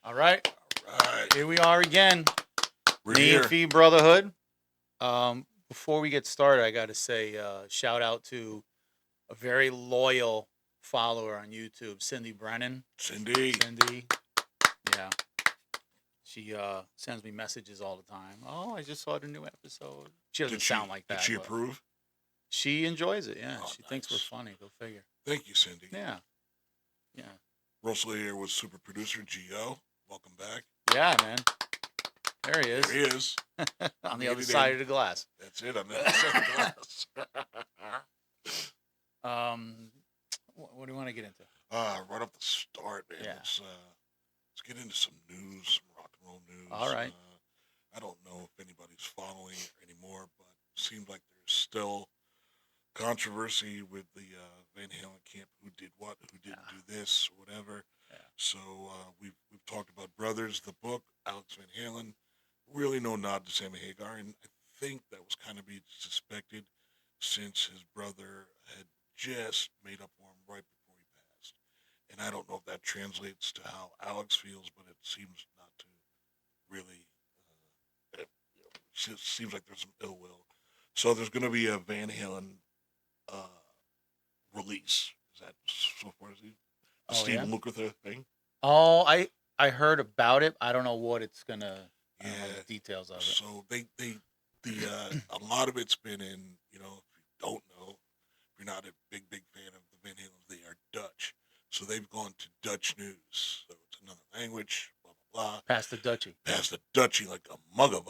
All right, Right. here we are again. We're Nee here. and Fee Brotherhood. Before we get started, I got to say shout out to a very loyal follower on YouTube, Cindy Brennan. Cindy. Yeah. She sends me messages all the time. Oh, I just saw the new episode. She doesn't sound like that. Did she but approve? She enjoys it, yeah. Oh, She thinks we're nice. funny. Go figure. Thank you, Cindy. Yeah. Rosalie here with super producer Gio. Welcome back. Yeah, man. There he is. There he is. On the other side of the glass. That's it. On the other side of the glass. What do you want to get into? Right off the start, man. Yeah. Let's get into some news, some rock and roll news. All right. I don't know if anybody's following it anymore, but it seems like there's still controversy with the Van Halen camp. Who did what? Who didn't do this? Whatever. Yeah. So we've talked about Brothers, the book, Alex Van Halen. Really no nod to Sammy Hagar, and I think that was kind of be suspected since his brother had just made up for him right before he passed. And I don't know if that translates to how Alex feels, but it seems not to really. It just seems like there's some ill will. So there's going to be a Van Halen release. Is that so far as the Steve Lukather thing? Oh, I heard about it. I don't know what it's gonna. I don't know the details of it. So a lot of it's been in. If you don't know, if you're not a big fan of the Van Halens, they are Dutch. So they've gone to Dutch news. So it's another language. Blah blah blah. Past the Dutchie. Past the Dutchie, like a mugga.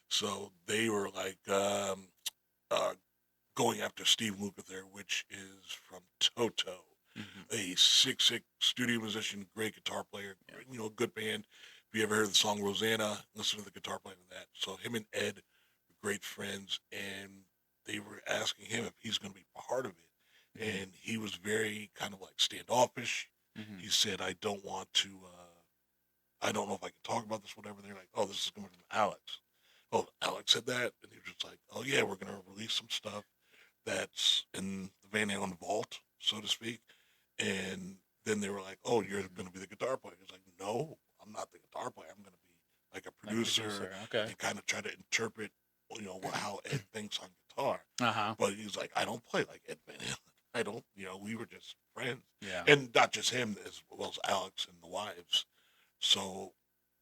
So they were like going after Steve Lukather, which is from Toto, a sick studio musician, great guitar player, good band. If you ever heard the song Rosanna, listen to the guitar playing in that. So him and Ed were great friends, and they were asking him if he's going to be part of it. And he was very kind of like standoffish. He said, I don't want to, I don't know if I can talk about this, whatever. They're like, oh, this is coming from Alex. Oh, Alex said that? And he was just like, oh, yeah, we're going to release some stuff that's in the Van Halen vault, so to speak. And then they were like, oh, you're going to be the guitar player. He's like, no, I'm not the guitar player. I'm going to be like a producer. Okay. And kind of try to interpret, how Ed thinks on guitar. Uh-huh. But he's like, I don't play like Ed Van Halen. I don't, we were just friends. Yeah. And not just him, as well as Alex and the wives. So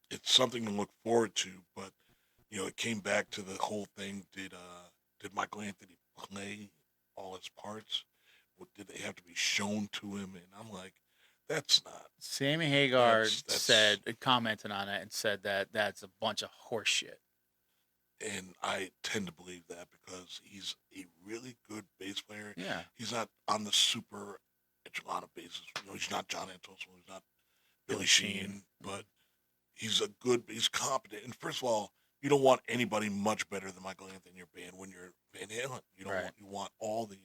it's something to look forward to. But, it came back to the whole thing. Did Michael Anthony play all his parts? Did they have to be shown to him? And I'm like, that's not. Sammy Hagar commented on it and said that that's a bunch of horse shit. And I tend to believe that because he's a really good bass player. Yeah. He's not on the super enchilada bases. He's not John Entwistle. He's not Billy Sheehan. But he's competent. And first of all, you don't want anybody much better than Michael Anthony in your band when you're Van Halen. You want all the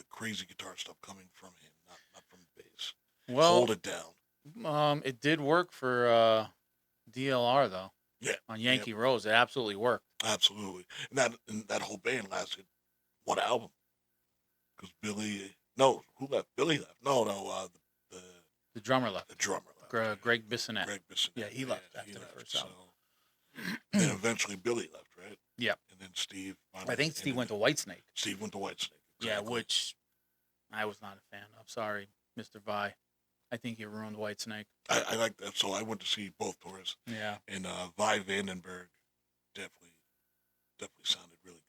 crazy guitar stuff coming from him, not from the bass. Well, hold it down. It did work for DLR though. Yeah. On Yankee Rose, it absolutely worked. Absolutely, and that whole band lasted one album. Because who left? Billy left. No, the drummer left. The drummer left. Greg Bissonette. Yeah, he left after the first album. Then eventually Billy left, right? Yeah. And then Steve. I think Steve went to Whitesnake. Steve went to Whitesnake. Exactly. Yeah, which I was not a fan of. Sorry, Mr. Vi. I think you ruined Whitesnake. I like that. So I went to see both tours. Yeah. And Vi Vandenberg definitely sounded really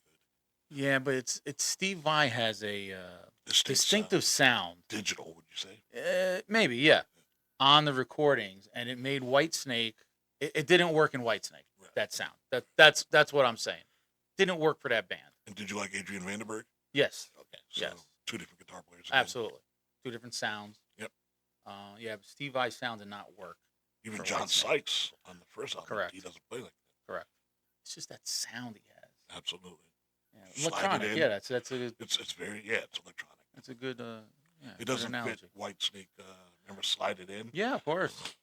good. Yeah, but it's Steve Vai has a distinctive sound. Digital, would you say? Maybe, yeah. On the recordings, and it made Whitesnake. It didn't work in Whitesnake. Right. That sound. That's what I'm saying. Didn't work for that band. And did you like Adrian Vandenberg? Yes. Okay. So yes. Two different guitar players. Again. Absolutely. Two different sounds. Yep. Yeah, but Steve Vai's sound did not work. Even John Sykes on the first album. Correct. He doesn't play like that. Correct. It's just that sound he has. Absolutely. Yeah. Electronic. Yeah, that's a good. It's very it's electronic. That's a good. It doesn't fit Whitesnake. Remember, Slide It In. Yeah, of course.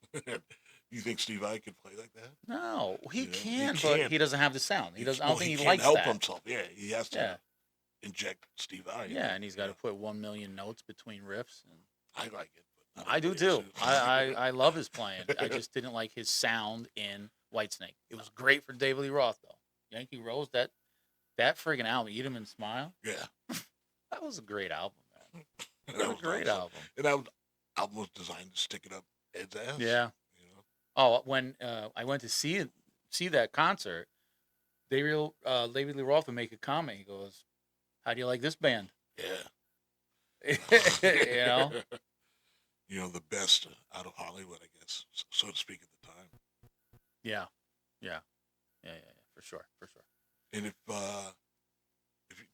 You think Steve Vai could play like that? No, he can, but he doesn't have the sound. He doesn't. I don't think he likes help that. himself. Yeah, he has to inject Steve Vai. Yeah, and he's got to put 1 million notes between riffs. And I like it, I I don't do believe so. too. I love his playing. I just didn't like his sound in Whitesnake. It was great for David Lee Roth though. Yankee Rose, that friggin' album, Eat 'Em and Smile. Yeah, That was a great album, man. That that was a was great awesome. album. And that album was designed to stick it up Ed's ass. Yeah. You know. Oh, when I went to see that concert, David Lee Roth would make a comment. He goes, "How do you like this band?" Yeah. you know? You know, the best out of Hollywood, I guess, so to speak, at the time. Yeah, yeah, yeah, for sure, for sure. And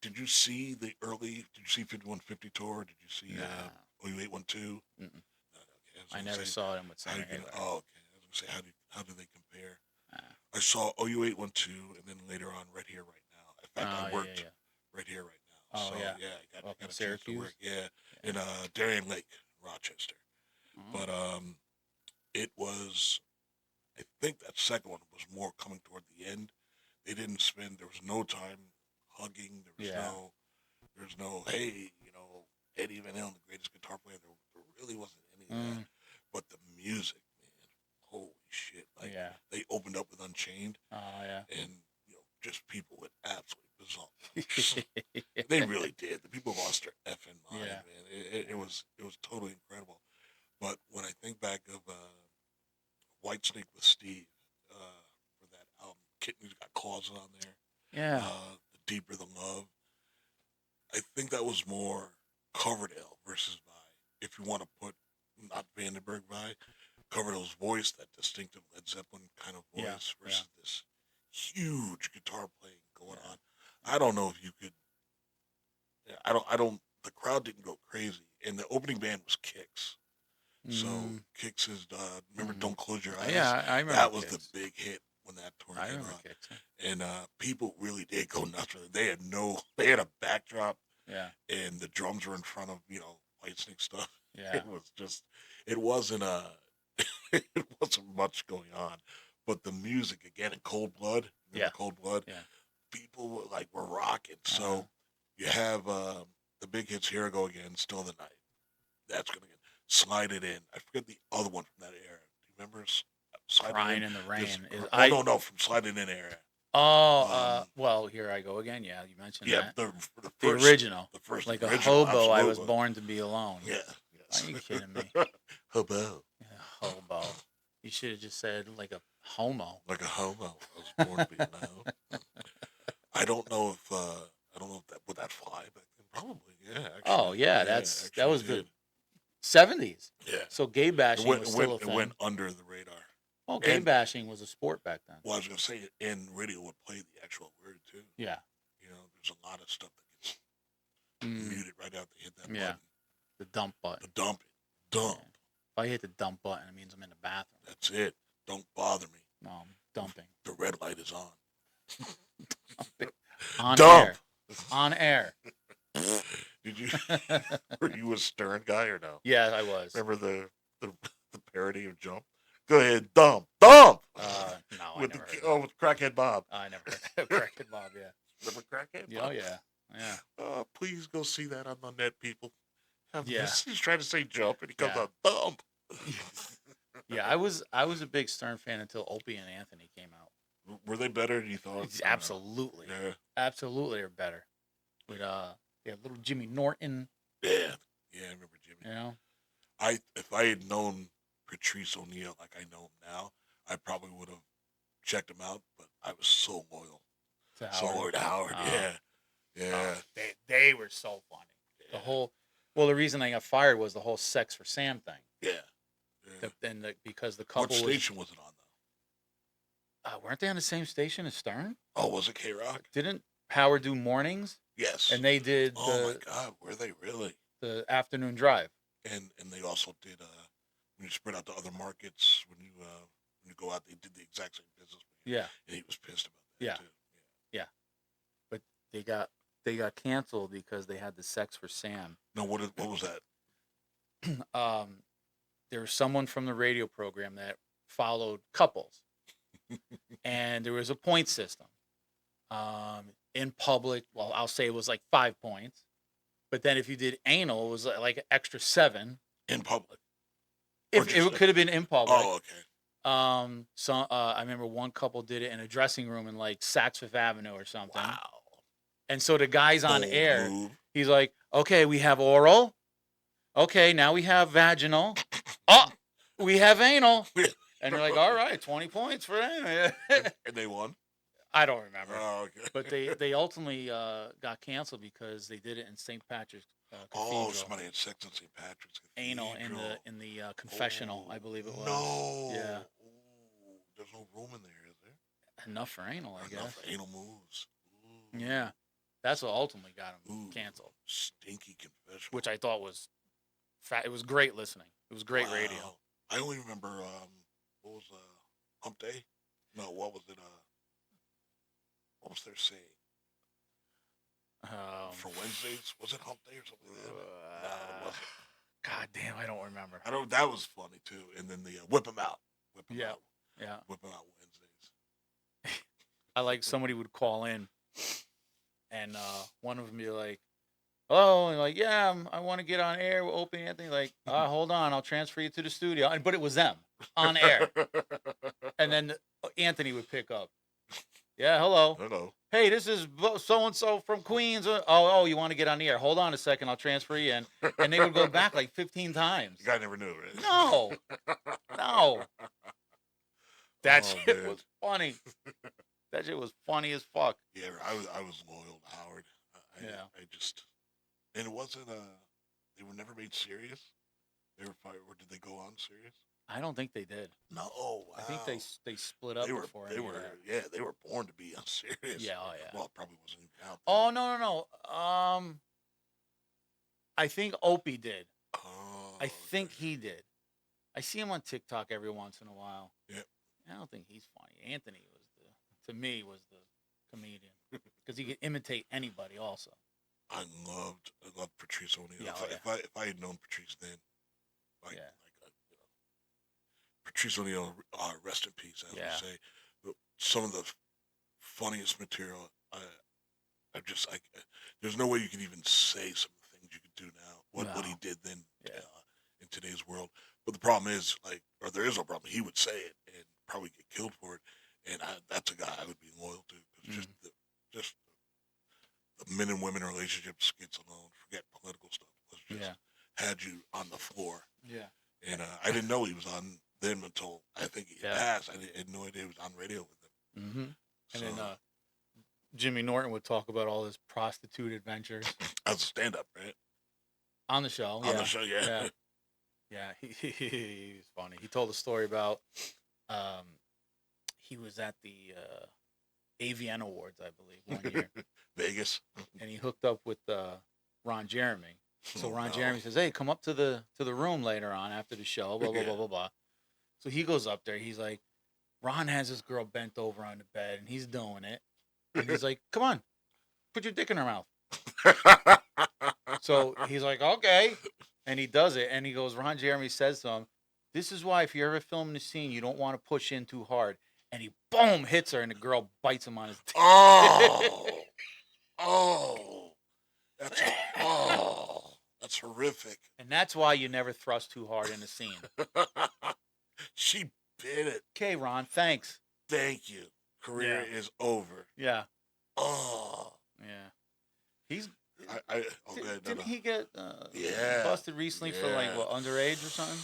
did you see the early? Did you see 5150 tour? Did you see Nah, OU812? mm-mm. No, okay. I was I gonna never say, saw them with how you Singer gonna? Haywire. Oh, okay. I was gonna say, how do they compare? Ah. I saw OU812, and then later on, Right Here, Right Now. In fact, Oh I yeah, worked yeah. Right Here, Right Now. Oh So yeah. yeah, I Up in got a chance to work. Syracuse. Yeah, Yeah. in Darien Lake, Rochester. Oh. But it was. I think that second one was more coming toward the end. They didn't spend. There was no time hugging. Yeah. There was no. Hey, Eddie Van Halen, the greatest guitar player. There really wasn't any of that. But the music, man, holy shit! Like Yeah. they opened up with Unchained, Oh yeah. and just people went absolutely bizarre. They really did. The people lost their effing mind, Yeah. man. It was totally incredible. But when I think back of Whitesnake with Steve for that album, Kitten's Got Claws on there. Yeah. The Deeper the Love. I think that was more Coverdale versus Vi. If you want to put not Vandenberg Vi, Coverdale's voice, that distinctive Led Zeppelin kind of Yeah. voice versus Yeah. this huge guitar playing going Yeah. on. I don't know if you could. I don't. The crowd didn't go crazy, and the opening band was Kicks. So Kicks is remember Don't Close Your Eyes? Yeah, I remember That was Kicks. the big hit when that tour I came remember out. Kicks. And people really did go nuts with it. They had a backdrop Yeah. and the drums were in front of, Whitesnake stuff. Yeah. It wasn't it wasn't much going on. But the music again in Cold Blood, remember Yeah. Cold Blood? Yeah. People were rocking. So you have the big hits, Here I Go Again, Still the Night. That's gonna get Slide It In. I forget the other one from that era. Do you remember Slide Crying It in the This- Rain. no, from Slide It In era. Well, Here I Go Again. Yeah, you mentioned Yeah, that. the The first, original. the first Like original, a hobo, I was absolutely. born to be alone. Yeah. Yes. Are you kidding me? Hobo. Yeah, hobo. You should have just said like a homo. Like a homo. I was born to be alone. I don't know if that would that fly back then. Probably, yeah. Actually, Oh yeah, that actually was did. the 70s. Yeah. So gay bashing was still a it thing. went under the radar. Oh, gay and- bashing was a sport back then. Well, I was gonna say, and radio would play the actual word too. Yeah. There's a lot of stuff that gets Mm, muted right after they hit that Yeah. button. the dump button. The dump. If I hit the dump button, it means I'm in the bathroom. That's it. Don't bother me. No, I'm dumping. The red light is on. On Dump. air. On air. Did you? Were you a Stern guy or no? Yeah, I was. Remember the parody of Jump? Go ahead, dump. No, I never heard that. with Crackhead Bob. I never heard that. Crackhead Bob, yeah. Remember Crackhead Yeah, Bob? oh, yeah. Please go see that on the net, people. Yeah. He's trying to say Jump, and he comes Yeah. out dump. Yeah, I was a big Stern fan until Opie and Anthony came out. Were they better than you thought? Absolutely. Yeah. Absolutely they're better. With little Jimmy Norton, Yeah. Yeah, I remember Jimmy. you know. If I had known Patrice O'Neill like I know him now, I probably would have checked him out, but I was so loyal. To So Howard. loyal to Howard. Yeah. They were so funny. Yeah. The reason they got fired was the whole Sex for Sam thing. Yeah. Because the couple What station was it on, though? weren't they on the same station as Stern? Oh, was it K-Rock? Didn't Howard do mornings? Yes. And they did Oh, my God. Were they really? the afternoon drive. And they also did, when you spread out to other markets, when you go out, they did the exact same business. Yeah. And he was pissed about that, Yeah. too. But they got canceled because they had the Sex for Sam. No, what was that? There was someone from the radio program that followed couples, and there was a point system. In public, well, I'll say it was like 5 points, but then if you did anal, it was like an extra 7. In public. If just it could have been in public. Oh, okay. So I remember one couple did it in a dressing room in like Saks Fifth Avenue or something. Wow. And so the guy's on Bold air. move. He's like, "Okay, we have oral. Okay, now we have vaginal. Oh, we have anal." And they're like, "All right, 20 points for anal." And they won? I don't remember. Oh, okay. But they ultimately got canceled because they did it in St. Patrick's Cathedral. Oh, somebody had sex in St. Patrick's Cathedral. Anal in the confessional, I believe it was. No. Yeah. Ooh, there's no room in there, is there? Enough for anal, I guess. Enough for anal moves. Ooh. Yeah. That's what ultimately got him canceled. Stinky confession. Which I thought was it was great listening. It was great radio. I only remember what was Hump Day? No, what was it? What was their saying? For Wednesdays, was it Hump Day or something like that? No, it wasn't. God damn, I don't remember. That was funny too. And then the whip 'em out. Whip 'em out. Yeah. Whip 'em out Wednesdays. I like somebody would call in, and one of them be like, "Oh," and like, "Yeah, I want to get on air with Opie and Anthony." Like, hold on, I'll transfer you to the studio. But it was them on air, and then Anthony would pick up. Yeah, hello. Hello. Hey, this is so and so from Queens. Oh, you want to get on the air? Hold on a second, I'll transfer you in. And they would go back like 15 times. The guy never knew, right? No. That shit was funny. That shit was funny as fuck. Yeah, I was loyal to Howard. I just, and it wasn't they were never made serious. They were fired, or did they go on serious? I don't think they did. No, wow. I think they split up before. They were born to be on serious. Yeah, oh yeah. Well, it probably wasn't even out. Oh no. I think Opie did. Oh, I think he did. I see him on TikTok every once in a while. Yeah. I don't think he's funny. Anthony to me was the comedian because he could imitate anybody. Also, I loved Patrice O'Neal. Yeah, If I had known Patrice then, Patrice O'Neal, rest in peace. I would say, but some of the funniest material. There's no way you can even say some of the things you could do now. What he did then in today's world. But the problem is, or there is no problem. He would say it and probably get killed for it. And that's a guy I would be loyal to. Cause just the men and women relationship skits alone. Forget political stuff. Let's just had you on the floor. Yeah. And I didn't know he was on them until I think he passed. I had no idea he was on radio with them. Mm-hmm. And then Jimmy Norton would talk about all his prostitute adventures. As a stand-up, right? On the show. On the show, yeah. Yeah, he was funny. He told a story about he was at the AVN Awards, I believe, one year. Vegas. And he hooked up with Ron Jeremy. So Ron Jeremy says, "Hey, come up to the room later on after the show, blah, blah, blah, blah, blah." So he goes up there. He's like, Ron has this girl bent over on the bed, and he's doing it. And he's like, "Come on, put your dick in her mouth." So he's like, "Okay." And he does it. And he goes, Ron Jeremy says to him, "This is why if you're ever filming the scene, you don't want to push in too hard." And he, boom, hits her, and the girl bites him on his dick. That's horrific. And that's why you never thrust too hard in a scene. She bit it. Okay, Ron, thanks. Thank you. Career is over. Yeah. Oh. Yeah. He's... Didn't he get busted recently for underage or something?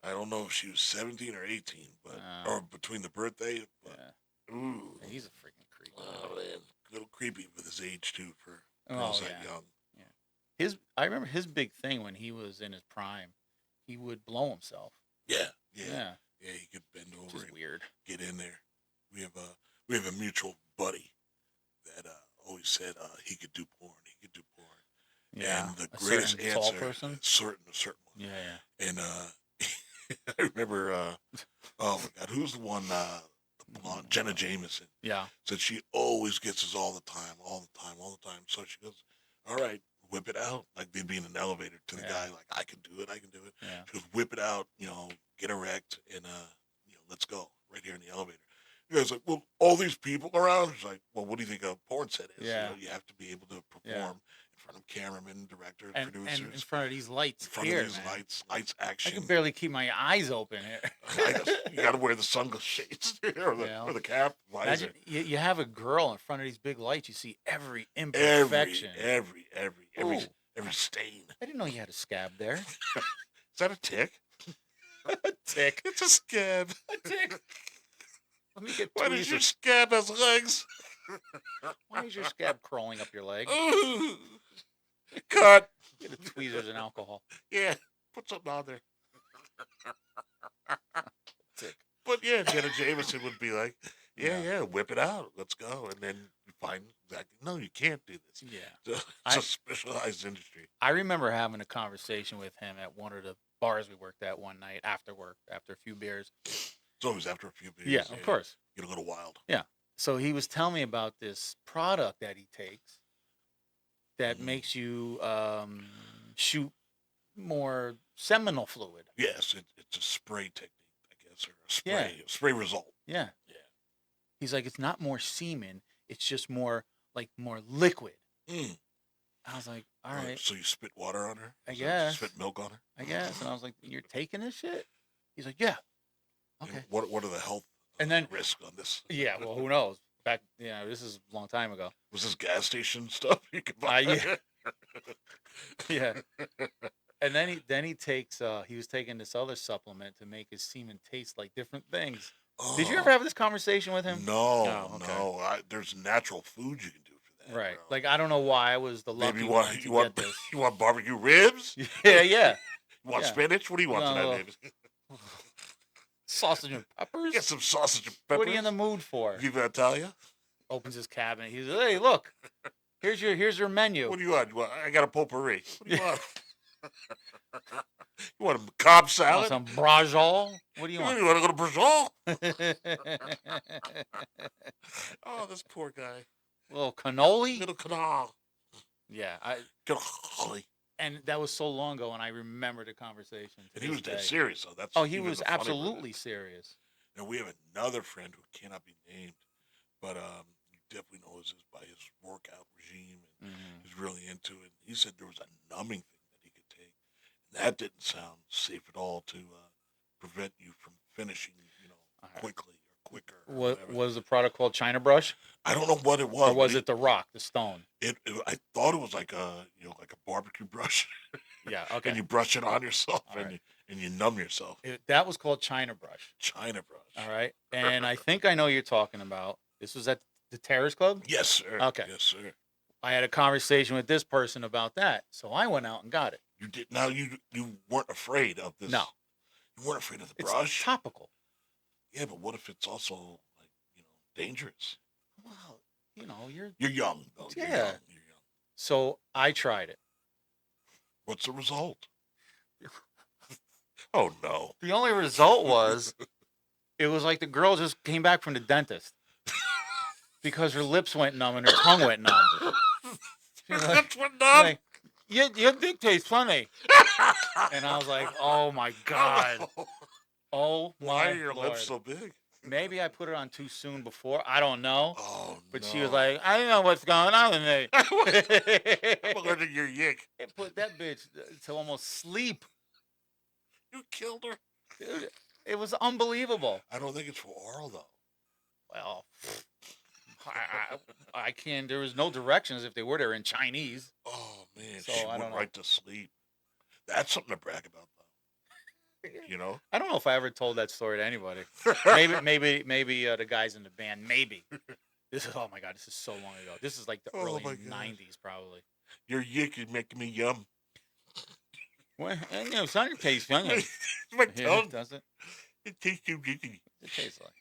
I don't know if she was 17 or 18, but or between the birthday. But, ooh, yeah, he's a freaking creep. Oh man, a little creepy with his age too for girls that young. Yeah, I remember his big thing when he was in his prime. He would blow himself. Yeah. He could bend over. Which is weird. Get in there. We have a mutual buddy that always said he could do porn. Yeah, and the greatest answer, tall person? a certain one. Yeah. And I remember, oh my God, who's the one? The blonde, Jenna Jameson. Yeah. Said she always gets us all the time. So she goes, "All right, whip it out." Like they'd be in an elevator to the guy, like, "I can do it. Yeah. She goes, "Whip it out, get erect, and let's go right here in the elevator." The guy's like, "Well, all these people around." She's like, "Well, what do you think a porn set is? Yeah. You have to be able to perform in front of cameramen, directors, and producers, in front of these lights in front here, of these man. lights, I action. can barely keep my eyes open here. You got to wear the shades or the cap, visor. Imagine you have a girl in front of these big lights. You see every Every imperfection. every Ooh, stain. I didn't know you had a scab there. Is that a tick? A tick. It's a scab. A tick. Let me get Why tweezers. does your scab has legs? Why is your scab crawling up your leg? Ooh. Cut. Get the tweezers and alcohol. Yeah, put something on there. Tick. But yeah, Jenna Jameson would be like, yeah, whip it out. Let's go. And then you find exactly, no, you can't do this. Yeah. It's a specialized industry. I remember having a conversation with him at one of the bars we worked at one night after work, after a few beers. It's always after a few beers. Yeah, of course. Get a little wild. Yeah. So he was telling me about this product that he takes that makes you shoot more seminal fluid. Yes, it's a spray technique, I guess, or a spray result. Yeah. Yeah. He's like, it's not more semen, it's just more liquid. Mm. I was like, all right. So you spit water on her? I guess. Spit milk on her? I guess. And I was like, you're taking this shit? He's like, yeah. Okay. And what are the health risks on this? Yeah, well, who knows? Back, this is a long time ago. Was this gas station stuff you could buy? Yeah. Yeah. And then he takes he was taking this other supplement to make his semen taste like different things. Oh, Did you ever have this conversation with him? No, Oh, okay. no. There's natural food you can do for that. Right. Bro. Like, I don't know why I was the lucky Maybe one to get this. You want barbecue ribs? Yeah. You want spinach? What do you want tonight, baby? Sausage and peppers? Get some sausage and peppers. What are you in the mood for? Viva Italia? Opens his cabinet. He's like, hey, look. Here's your menu. What do you want? I got a potpourri. What do you want? You want a Cobb salad? Some brajol? What do you want? You want to go to Brazil? Oh, this poor guy. Little cannoli? Little canal. Yeah. Cannoli. And that was so long ago, and I remember the conversation. And he was dead serious, though. That's he was absolutely serious. Now, we have another friend who cannot be named, but you definitely know his by his workout regime, and he's really into it. He said there was a numbing thing that he could take, and that didn't sound safe at all to prevent you from finishing, quickly or quicker. Or was the product called China Brush? I don't know what it was. Or was it the rock, the stone? I thought it was like a barbecue brush. Yeah. Okay. And you brush it on yourself, Right. and you numb yourself. That was called China Brush. China Brush. All right. And I think I know what you're talking about. This was at the Terrace Club? Yes, sir. Okay. Yes, sir. I had a conversation with this person about that, so I went out and got it. You did. Now you weren't afraid of this. No. You weren't afraid of the It's brush. topical. Yeah, but what if it's also dangerous? Well, you're young, though. Yeah. You're young. So I tried it. What's the result? Oh no. The only result was it was like the girl just came back from the dentist because her lips went numb and her tongue went numb. Her lips went numb. Like, your dick tastes funny. And I was like, oh my God. Oh my Why are your Lord. lips so big? Maybe I put it on too soon before. I don't know. Oh, But no. she was like, I don't know what's going on with me. I'm allergic to your yick. It put that bitch to almost sleep. You killed her. Dude, it was unbelievable. I don't think it's for oral, though. Well, I can't. There was no directions. If they were, they're in Chinese. Oh, man. So, She I went don't know. right to sleep. That's something to brag about, though. I don't know if I ever told that story to anybody. Maybe the guys in the band. Maybe. Oh my God, this is so long ago. This is like the early my God. 90s, probably. Your yick is making me yum. Well, it's on your taste, young. My Yeah, tongue. does it? It tastes too yicky. It tastes like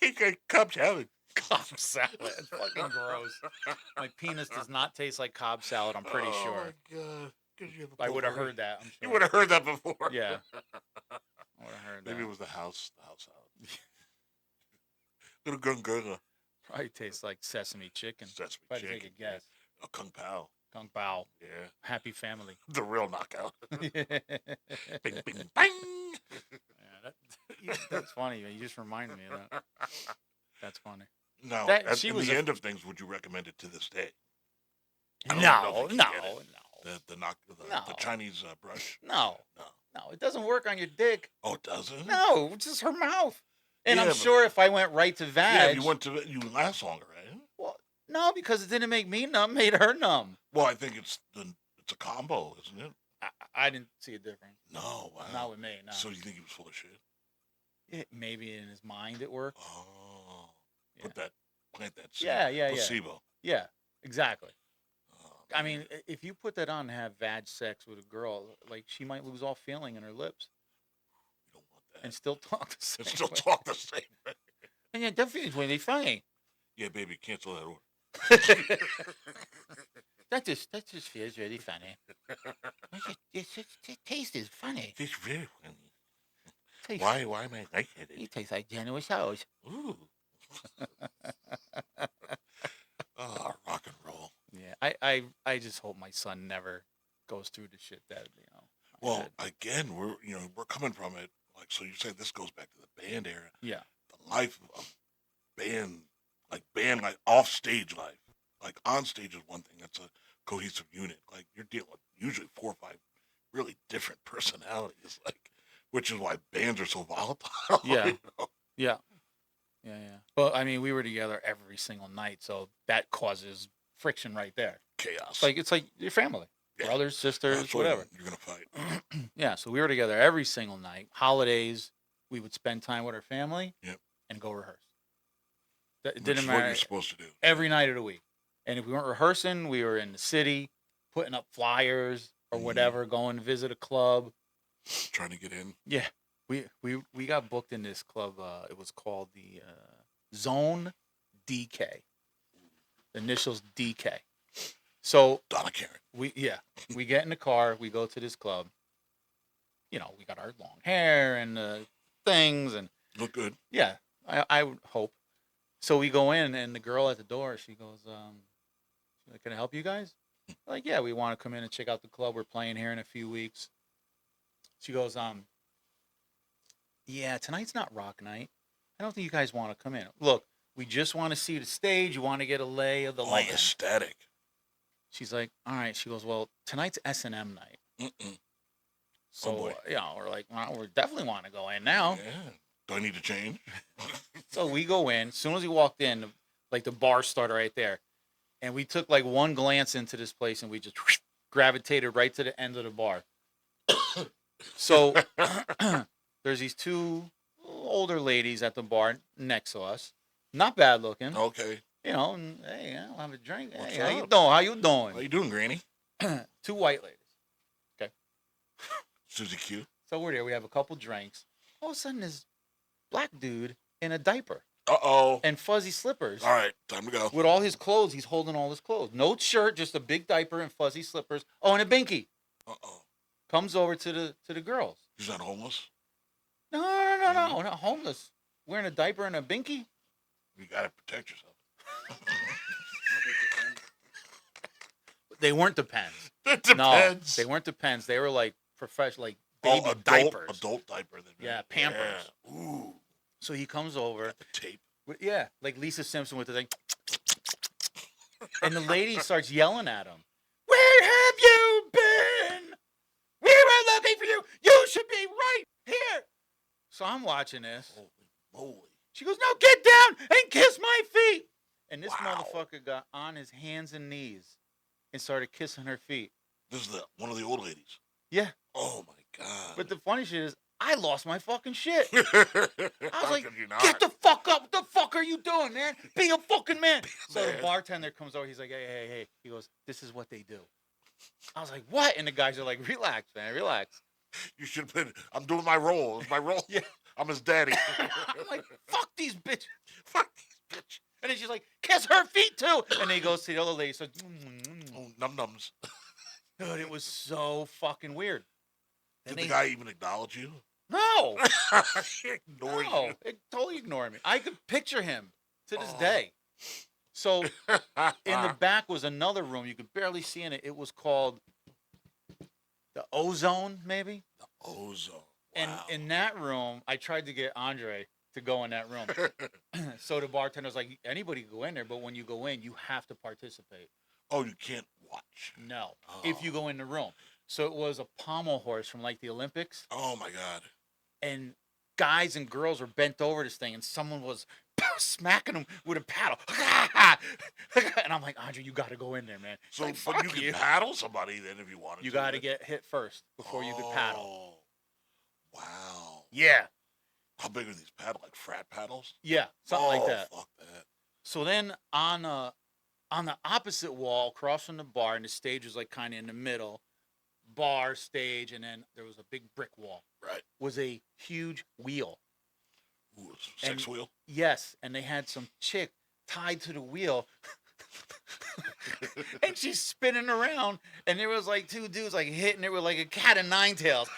Tastes like Cobb salad. Cobb salad. It's fucking gross. My penis does not taste like Cobb salad. I'm pretty sure. Oh my God. 'Cause you have a I would have potpourri. heard that. I'm sure. You would have heard that before. Yeah. I would have heard that. Maybe it was the house salad. Little gunga. Probably tastes like sesame chicken. Sesame If I had to chicken. take a guess. A kung pao. Kung Pao. Yeah. Happy family. The real knockout. Yeah, Bing, bing, bang. that's funny. You just reminded me of that. That's funny. Now, That- at she in was the a- end of things, would you recommend it to this day? I don't even know No, if you no, can get it. no, The no, Chinese brush. no, No. no. It doesn't work on your dick. Oh, it doesn't? No, it's just her mouth. And I'm Yeah, sure if I went right to vag, yeah, if you went to it, you would last longer, right? well, no, because it didn't make me numb, made her numb. Well, I think it's a combo, isn't it? I didn't see a difference. No, wow. Not with me, no. So you think he was full of shit? Maybe in his mind it worked. Oh, Yeah. Plant that seed. Yeah. Placebo. Yeah, exactly. Oh, I mean, if you put that on and have vag sex with a girl, like she might lose all feeling in her lips you don't want that. and still talk the same. And still way. talk the same way. And yeah, that feeling's really funny. Yeah, baby, cancel that order. That just feels really funny. It tastes is funny. It's very funny. Tastes, Why am I like it? it tastes like General Tso's. Ooh. Oh, rock and roll. Yeah, I just hope my son never goes through the shit that I Well, had. again, we're coming from it. Like, so you say this goes back to the band era. Yeah. The life of band, like off stage life. Like on stage is one thing. That's a cohesive unit. Like you're dealing with usually 4 or 5 really different personalities. Like, which is why bands are so volatile. Yeah. You know? Yeah. Well, I mean, we were together every single night, so that causes friction right there. Chaos. It's like your family, Yeah. brothers, sisters, That's whatever. You're gonna fight. Yeah, so we were together every single night. Holidays, we would spend time with our family. Yep. And go rehearse. It Which didn't is matter. what you're supposed to do. Every night of the week. And if we weren't rehearsing, we were in the city, putting up flyers or whatever, going to visit a club. Trying to get in. Yeah. We got booked in this club. It was called the Zone DK. The initials DK. So Donna Karen. we get in the car, we go to this club. We got our long hair and things and Look good. yeah, I would hope. So we go in and the girl at the door, she goes, can I help you guys? Like, yeah, we want to come in and check out the club. We're playing here in a few weeks. She goes, yeah, tonight's not rock night. I don't think you guys want to come in. Look, we just want to see the stage. You want to get a lay of the land. Aesthetic. She's like, all right. She goes, well, tonight's S&M night. Mm-mm. So, boy. We're like, well, we definitely want to go in now. Yeah. Do I need to change? So we go in. As soon as we walked in, like the bar started right there. And we took like one glance into this place and we just gravitated right to the end of the bar. So there's these 2 older ladies at the bar next to us. Not bad looking. Okay. And, hey, I'll have a drink. What's Hey, how you up? doing? How you doing? How you doing, Granny? 2 white ladies. Okay. Susie Q. So we're there. We have a couple drinks. All of a sudden, this black dude in a diaper Uh-oh. and fuzzy slippers. All right. Time to go. With all his clothes, he's holding all his clothes. No shirt, just a big diaper and fuzzy slippers. Oh, and a binky. Uh-oh. Comes over to the girls. He's not homeless? No, not homeless. Wearing a diaper and a binky. You got to protect yourself. They weren't the Pens. It depends. No, they weren't the Pens. They were like professional, like baby diapers. Adult diaper. Yeah, Pampers. Yeah. Ooh. So he comes over. Got the tape. Yeah, like Lisa Simpson with the thing. And the lady starts yelling at him. Where have you been? We were looking for you. You should be right here. So I'm watching this. Holy moly. She goes, no, get down and kiss my feet. And this Wow. motherfucker got on his hands and knees and started kissing her feet. This is one of the old ladies. Yeah. Oh, my God. But the funny shit is, I lost my fucking shit. I was like, get the fuck up. What the fuck are you doing, man? Be a fucking man. So the bartender comes over. He's like, hey. He goes, this is what they do. I was like, what? And the guys are like, relax, man, relax. You should have been, I'm doing my role. It's my role. Yeah. I'm his daddy. I'm like, fuck these bitches. Fuck these bitches. And then she's like, kiss her feet too. And then he goes to the other lady. So, Oh, num-nums. dude, it was so fucking weird. Did the guy even acknowledge you? No. He ignored No, you. it totally ignored me. I could picture him to this day. So in the back was another room. You could barely see in it. It was called the Ozone, maybe. The Ozone. And Wow. in that room, I tried to get Andre to go in that room. So the bartender's like, anybody can go in there, but when you go in, you have to participate. Oh, you can't watch. No, Oh. if you go in the room. So it was a pommel horse from like the Olympics, Oh my God. and guys and girls were bent over this thing, and someone was smacking them with a paddle. And I'm like, Andre, you got to go in there, man. It's So, like, but fuck you could you. paddle somebody then if you wanted You to. got to right? get hit first before you could paddle. Oh, wow. Yeah, How big are these paddles? Like frat paddles? yeah, something like that. Fuck that. So then on the opposite wall, across from the bar, and the stage was like kind of in the middle, bar, stage, and then there was a big brick wall. Right. Was a huge wheel. Ooh, a sex wheel? Yes, and they had some chick tied to the wheel. And she's spinning around, and there was like two dudes like hitting it with like a cat of nine tails.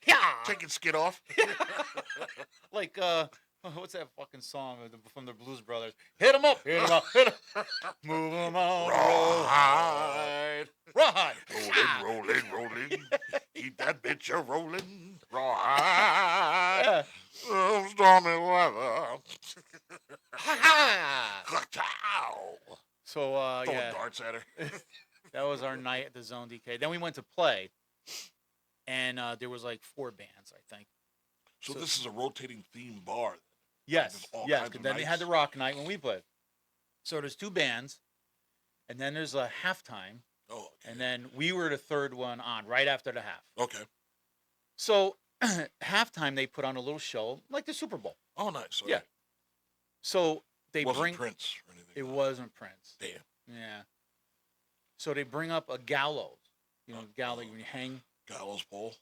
Yeah. Taking skin off? Like what's that fucking song from the Blues Brothers? Hit 'em up, hit 'em up, hit 'em. Move 'em on, Rawhide. rawhide. Rolling. Keep that bitch a rolling. Rawhide. Yeah. Oh, stormy weather. So Throwing yeah, darts at her. that was our night at the Zone DK. Then we went to play, and there was like 4 bands, I think. So this is a rotating theme bar. Yes, There's all yes. kinds 'Cause of then they had the nights? rock night when we played. So there's 2 bands, and then there's a halftime, Oh, okay. and then we were the third one on right after the half. Okay. So halftime they put on a little show like the Super Bowl. Oh, nice. Okay. Yeah. So they Wasn't bring Prince or anything. it wasn't Prince. Damn. Yeah. So they bring up a gallows. You know, gallows when you hang. Gallows pole.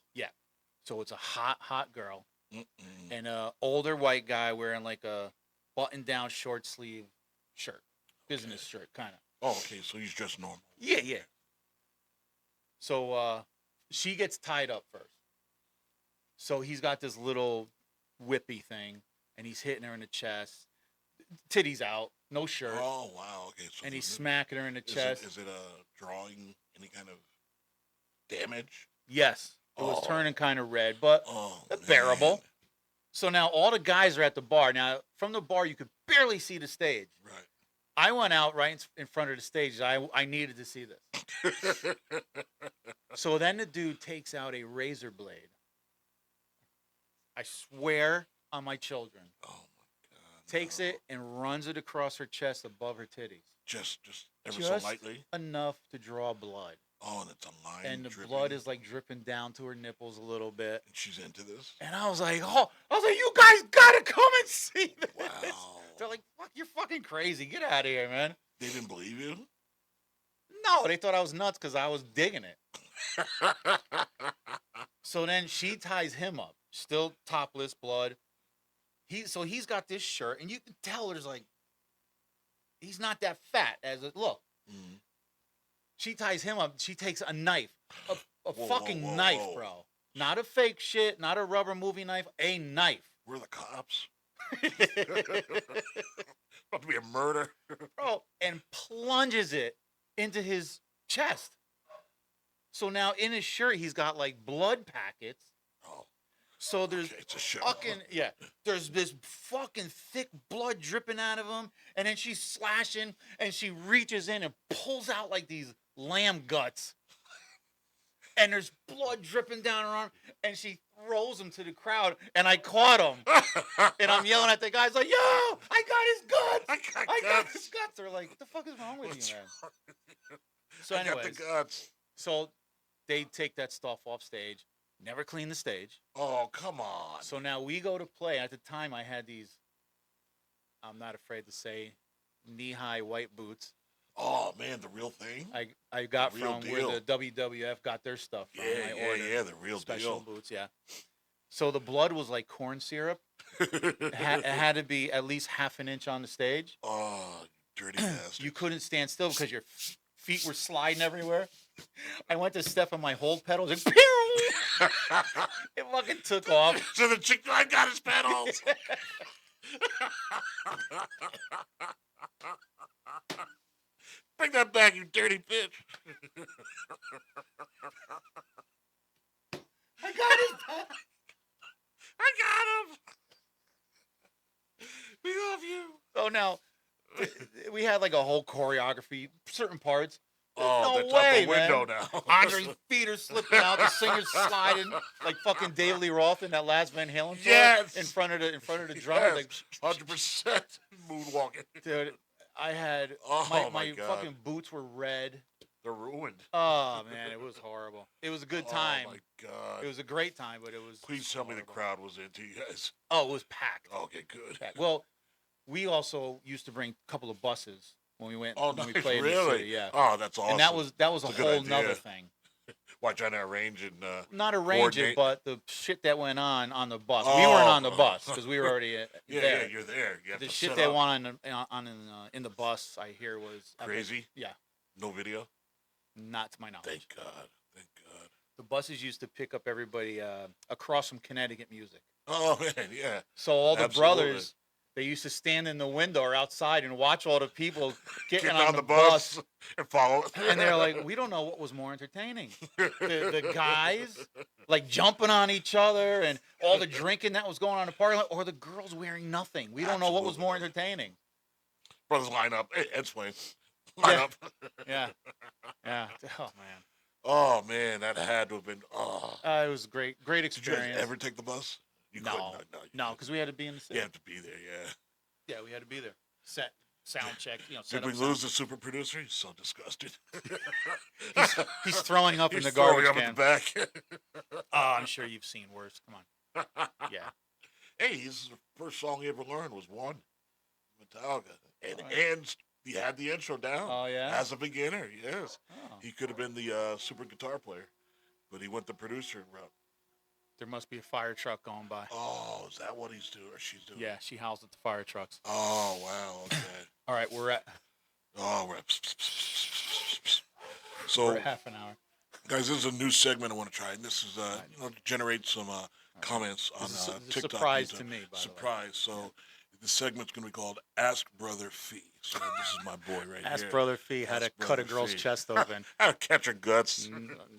So it's a hot girl Mm-mm. and a older white guy wearing like a button-down short sleeve shirt, business shirt kind of. Oh, okay. So he's just normal. Yeah. So she gets tied up first. So he's got this little whippy thing, and he's hitting her in the chest. Titties out, no shirt, Oh, wow. Okay. So and he's is it- smacking her in the chest. Is it drawing any kind of damage? Yes, it was Oh. turning kind of red, but Oh, bearable. man. So now all the guys are at the bar. Now from the bar, you could barely see the stage. Right. I went out right in front of the stage. I needed to see this. So then the dude takes out a razor blade. I swear on my children. Oh my God. Takes no. it and runs it across her chest above her titties. Just ever Just so lightly. enough to draw blood. Oh, and it's a line. And the dripping, blood is like dripping down to her nipples a little bit. And she's into this. And I was like, you guys gotta come and see this. Wow. They're like, fuck, you're fucking crazy. Get out of here, man. They didn't believe you. No, they thought I was nuts because I was digging it. So then she ties him up, still topless, blood. He's got this shirt, and you can tell there's like, he's not that fat as it looked. Mm. She ties him up. She takes a knife, a Whoa, fucking whoa, knife, whoa. bro. Not a fake shit, not a rubber movie knife, a knife. We're the cops. About to be a murder. Bro, and plunges it into his chest. So now in his shirt, he's got like blood packets. Oh, So there's okay, it's a show. there's this fucking thick blood dripping out of him, and then she's slashing, and she reaches in and pulls out like these lamb guts, and there's blood dripping down her arm, and she throws him to the crowd, and I caught him, and I'm yelling at the guys like, "Yo, I got his guts! I got his guts!" They're like, "What the fuck is wrong with you, man?" So I got anyways, the guts. so they take that stuff off stage, never clean the stage. Oh, come on. So now we go to play. At the time, I had these, I'm not afraid to say, knee-high white boots. Oh, man, the real thing? I got The real from where deal. the WWF got their stuff from. I ordered Yeah, the real special deal. boots, yeah. So the blood was like corn syrup. It had to be at least half an inch on the stage. Oh, you dirty bastard. You couldn't stand still because your feet were sliding everywhere. I went to step on my hold pedals and pew! It fucking took off. So the chick, I got his pedals. Bring that back, you dirty bitch. I got his pedals. I got him. We love you. So now we had like a whole choreography. certain parts. Oh, No that's way, out the window man. now. Andre's feet are slipping out. The singer's sliding like fucking David Lee Roth in that last Van Halen tour. Yes. In front of the drummer. Yes. 100% moonwalking. Dude, I had Oh my God. fucking boots were red. They're ruined. Oh man, it was horrible. It was a good time. Oh my God. It was a great time, but it was. Please tell me the horrible. crowd was into you guys. Oh, it was packed. Okay, good. Packed. Well, we also used to bring a couple of buses when we went. Oh, when nice. we played Really? in the city, yeah. Oh, that's awesome. And that was a It's a good whole idea. nother thing. Why, trying to arrange and Not arrange it, coordinate? but the shit that went on the bus. We Oh. weren't on the bus because we were already yeah, there. yeah, you're there. You have The to shit set they up. want in the bus, I hear, was epic. Crazy. Yeah, No video. not to my knowledge. Thank God. Thank God. The buses used to pick up everybody across from Connecticut music. Oh man, yeah. So all the Absolutely. brothers, they used to stand in the window or outside and watch all the people getting Get on the bus. and follow. And they're like, we don't know what was more entertaining. The guys like jumping on each other and all the drinking that was going on in the parking lot, or the girls wearing nothing. We don't know what was more Absolutely. entertaining. Brothers line up. Hey, Ed's playing. Line Yeah. up. Yeah. Yeah. Oh man. Oh man, that had to have been. Oh. It was great. Great Did you guys experience. ever take the bus? You No. couldn't. No, you No, couldn't. because we had to be in the city. You have to be there. Yeah. Yeah, we had to be there. Sound check. Set Did we up lose sound. the super producer? He's so disgusted. He's throwing up in He's the throwing garbage up can. in the back. Oh, I'm sure you've seen worse. Come on. Yeah. Hey, this is the first song he ever learned was one, Metallica, and Oh, yeah. and he had the intro down. Oh yeah. As a beginner, yes, Oh. he could have been the super guitar player, but he went the producer route. There must be a fire truck going by. Oh, is that what he's doing or she's doing? Yeah, she howls at the fire trucks. Oh wow. Okay. All right, we're at Oh, we're at. we're So, at half an hour. guys, this is a new segment I want to try, and this is to generate some comments on This is a TikTok. surprise YouTube. to me, by the way. Surprise. So, the segment's going to be called "Ask Brother Fee." So this is my boy right Ask here. Brother Fee how to Ask cut a Brother girl's Fee. chest open. How to catch her guts.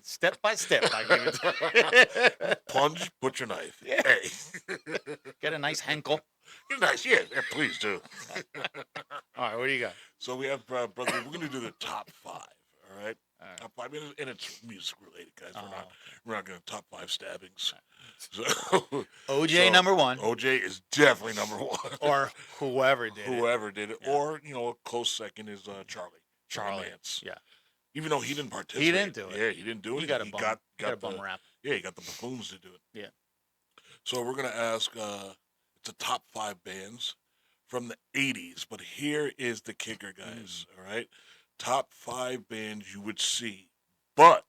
Step by step, I give it to you. Plunge, put your knife. Yeah. Hey. Get a nice Henkel. You're nice. Yeah, please do. All right, what do you got? So we have, brother, we're going to do the top 5, all right? All right. Top 5, and it's music related, guys. Oh, We're not going to top 5 stabbings. So, OJ so, number 1, OJ is definitely number 1. or whoever did it. Whoever did it. Yeah. Or, a close second is Charlie Mance. Yeah, Even though he didn't participate. he didn't do it. Yeah, he didn't do it. He got a bum. got Got a bum rap. Yeah, he got the buffoons to do it. Yeah. So we're going to ask, it's a top 5 bands from the 80s. But here is the kicker, guys. All right? Top 5 bands you would see, but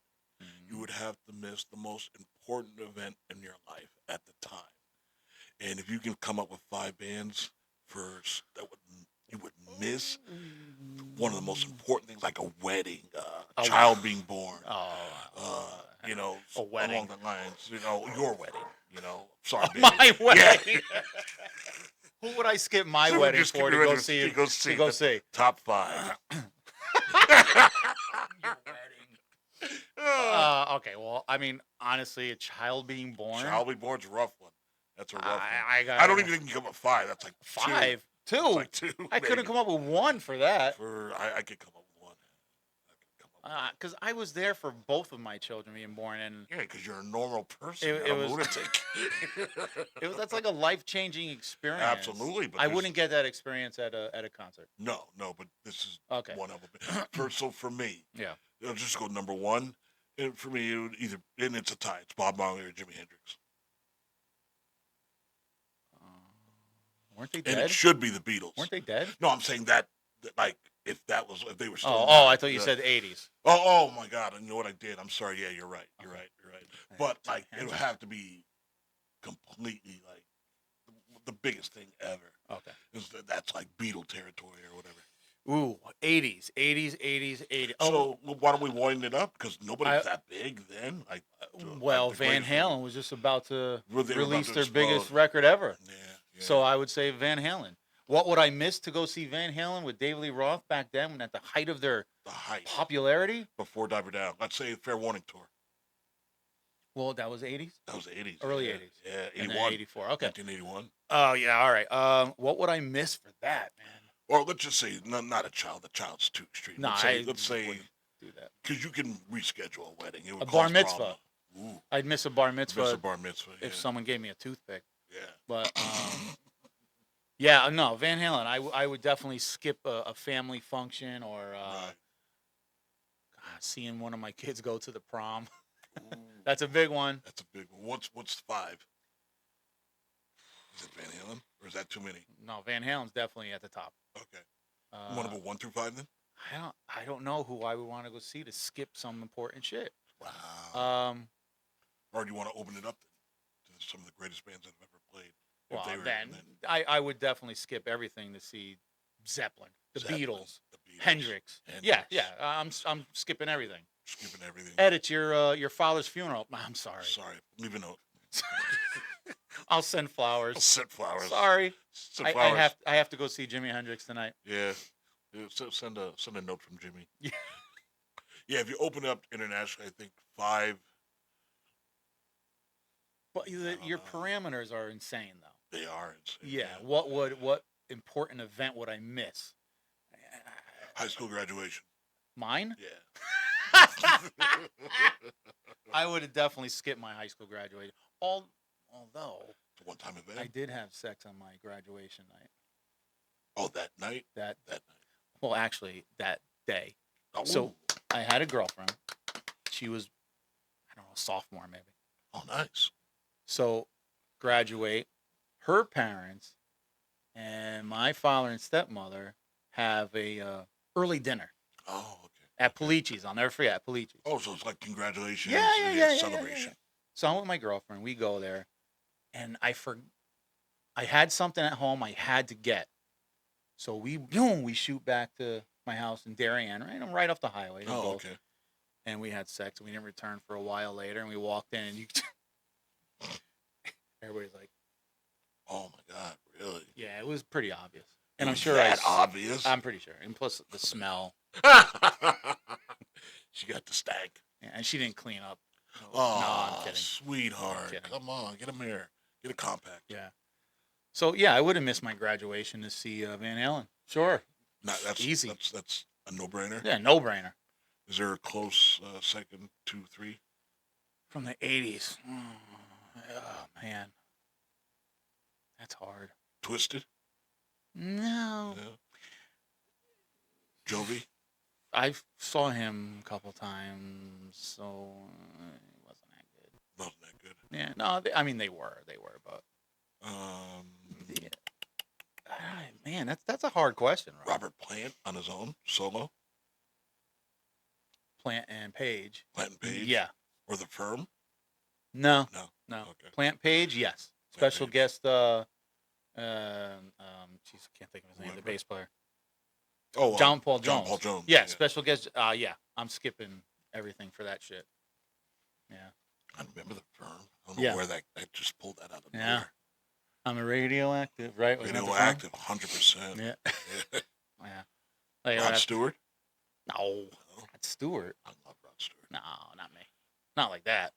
you would have to miss the most important event in your life at the time. And if you can come up with 5 bands first that you would miss one of the most important things, like a wedding, a child being born, a wedding. along the lines, your wedding, sorry, baby. My wedding. Yeah. Who would I skip my So wedding just for to get ready go to see? go see To go the see. Top 5. Your wedding. Okay, well, I mean, honestly, a child being born. Child being born's a rough one. That's a rough one. I I don't even think you come up with 5. That's like 5, 2. 2. It's like 2. I couldn't come up with 1 for that. I could come up with 1. I could come up with Because I was there for both of my children being born, and Yeah, because you're a normal person. It You're not a was- lunatic. that's like a life-changing experience. Absolutely, but I there's- wouldn't get that experience at a concert. No, but this is Okay. one of them. So for me, Yeah. I'll just go number 1. And for me, it would and it's a tie. It's Bob Marley or Jimi Hendrix. Weren't they And dead? it should be the Beatles. Weren't they dead? No, I'm saying that like, if they were still Oh, alive, I thought you said 80s. Oh my God! I know what I did. I'm sorry. Yeah, you're right. You're right. But Jimi like, it would Hendrix. have to be completely like the biggest thing ever. Okay. That's like Beatle territory or whatever. Ooh, 80s. Oh, So why don't we wind it up? Because nobody was I- that big then. Like, well, the Van greatest- Halen was just about to Well, they were about release to their explode. biggest record ever. Yeah. So I would say Van Halen. What would I miss to go see Van Halen with David Lee Roth back then, when at the height of their the height popularity? before Diver Down. Let's say Fair Warning tour. Well, that was 80s? That was the 80s. Early yeah. 80s. Yeah, And then 81. 84. Okay. 1981. Oh, yeah, all right. What would I miss for that, man? Or let's just say not a child. The child's too extreme. No, Let's say wouldn't do that. because you can reschedule a wedding. It would A bar cause mitzvah. problem. Ooh, I'd miss a bar miss mitzvah a bar mitzvah. Yeah. if someone gave me a toothpick. Yeah. But yeah, no, Van Halen. I would definitely skip a family function or Right. seeing one of my kids go to the prom. Ooh, That's a big one. that's a big one. What's 5? Is it Van Halen or is that too many? No, Van Halen's definitely at the top. Okay. You want to go 1 through 5 then? I don't know who I would want to go see to skip some important shit. Wow. Or do you want to open it up then to some of the greatest bands that have ever played? Well, then I would definitely skip everything to see Zeppelin, the Beatles, Hendrix. Yeah. I'm skipping everything. Skipping everything. Ed, it's your father's funeral. I'm sorry. Sorry. Leave a note. I'll send flowers. I'll send flowers. Sorry. Send flowers. I have to go see Jimi Hendrix tonight. Yeah. Send a note from Jimmy. Yeah. Yeah, if you open up internationally, I think 5. But your parameters are insane, though. They are insane. Yeah. What important event would I miss? High school graduation. Mine? Yeah. I would have definitely skipped my high school graduation. Although It's a one-time event. I did have sex on my graduation night. Oh, that night? That night. Well, actually, that day. Oh. So I had a girlfriend. She was, I don't know, sophomore maybe. Oh, nice. So graduate. Her parents and my father and stepmother have a early dinner Oh, okay. at Polici's. I'll never forget, at Polici's. Oh, so it's like congratulations. Yeah, celebration. So I'm with my girlfriend. We go there, and I had something at home I had to get. So we shoot back to my house in Darien, right? I'm right off the highway. Oh, okay. And we had sex, and we didn't return for a while later. And we walked in, and everybody's like, "Oh my God, really?" Yeah, it was pretty obvious. And I'm Was sure that obvious. I'm pretty sure. And plus the smell. She got the stank. Yeah, and she didn't clean up. Oh, no, I'm kidding. Sweetheart. Come on, get a mirror. Get a compact. Yeah. So, yeah, I would have missed my graduation to see Van Halen. Sure. That's easy. That's a no-brainer. Yeah, no-brainer. Is there a close second, 2, 3? From the 80s. Oh, man. That's hard. Twisted? No. Yeah. Jovi? I saw him a couple times, so it wasn't that good. Wasn't that good. Yeah, no, they were, but Yeah. Man, that's a hard question, right? Robert Plant on his own, solo? Plant and Page. Plant and Page? Yeah. Or The Firm? No. Okay. Plant Page, yes. Special guest, jeez, I can't think of his name, Whoever. the bass player. Oh, John Paul Jones. John Paul Jones. Yeah, special guest. Yeah, I'm skipping everything for that shit. Yeah. I remember The Firm. I don't know where that just pulled that out of nowhere. I'm a radioactive, right? Radioactive, 100%. Yeah. Yeah. Like Rod Stewart? No. Rod Stewart. I love Rod Stewart. No, not me. Not like that.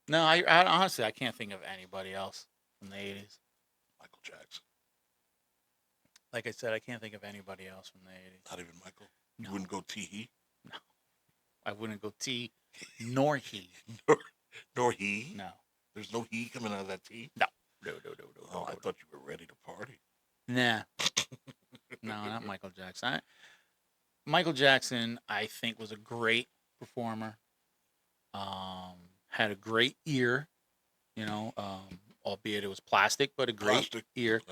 No, I honestly, I can't think of anybody else from the 80s. Michael Jackson. Like I said, I can't think of anybody else from the 80s. Not even Michael? No. You wouldn't go T-he? No. I wouldn't go T, nor he. Nor he? No. There's no he coming out of that T? No. Oh, I thought you were ready to party. Nah. No, not Michael Jackson. Michael Jackson, I think, was a great performer. Had a great ear, albeit it was plastic, but a great ear.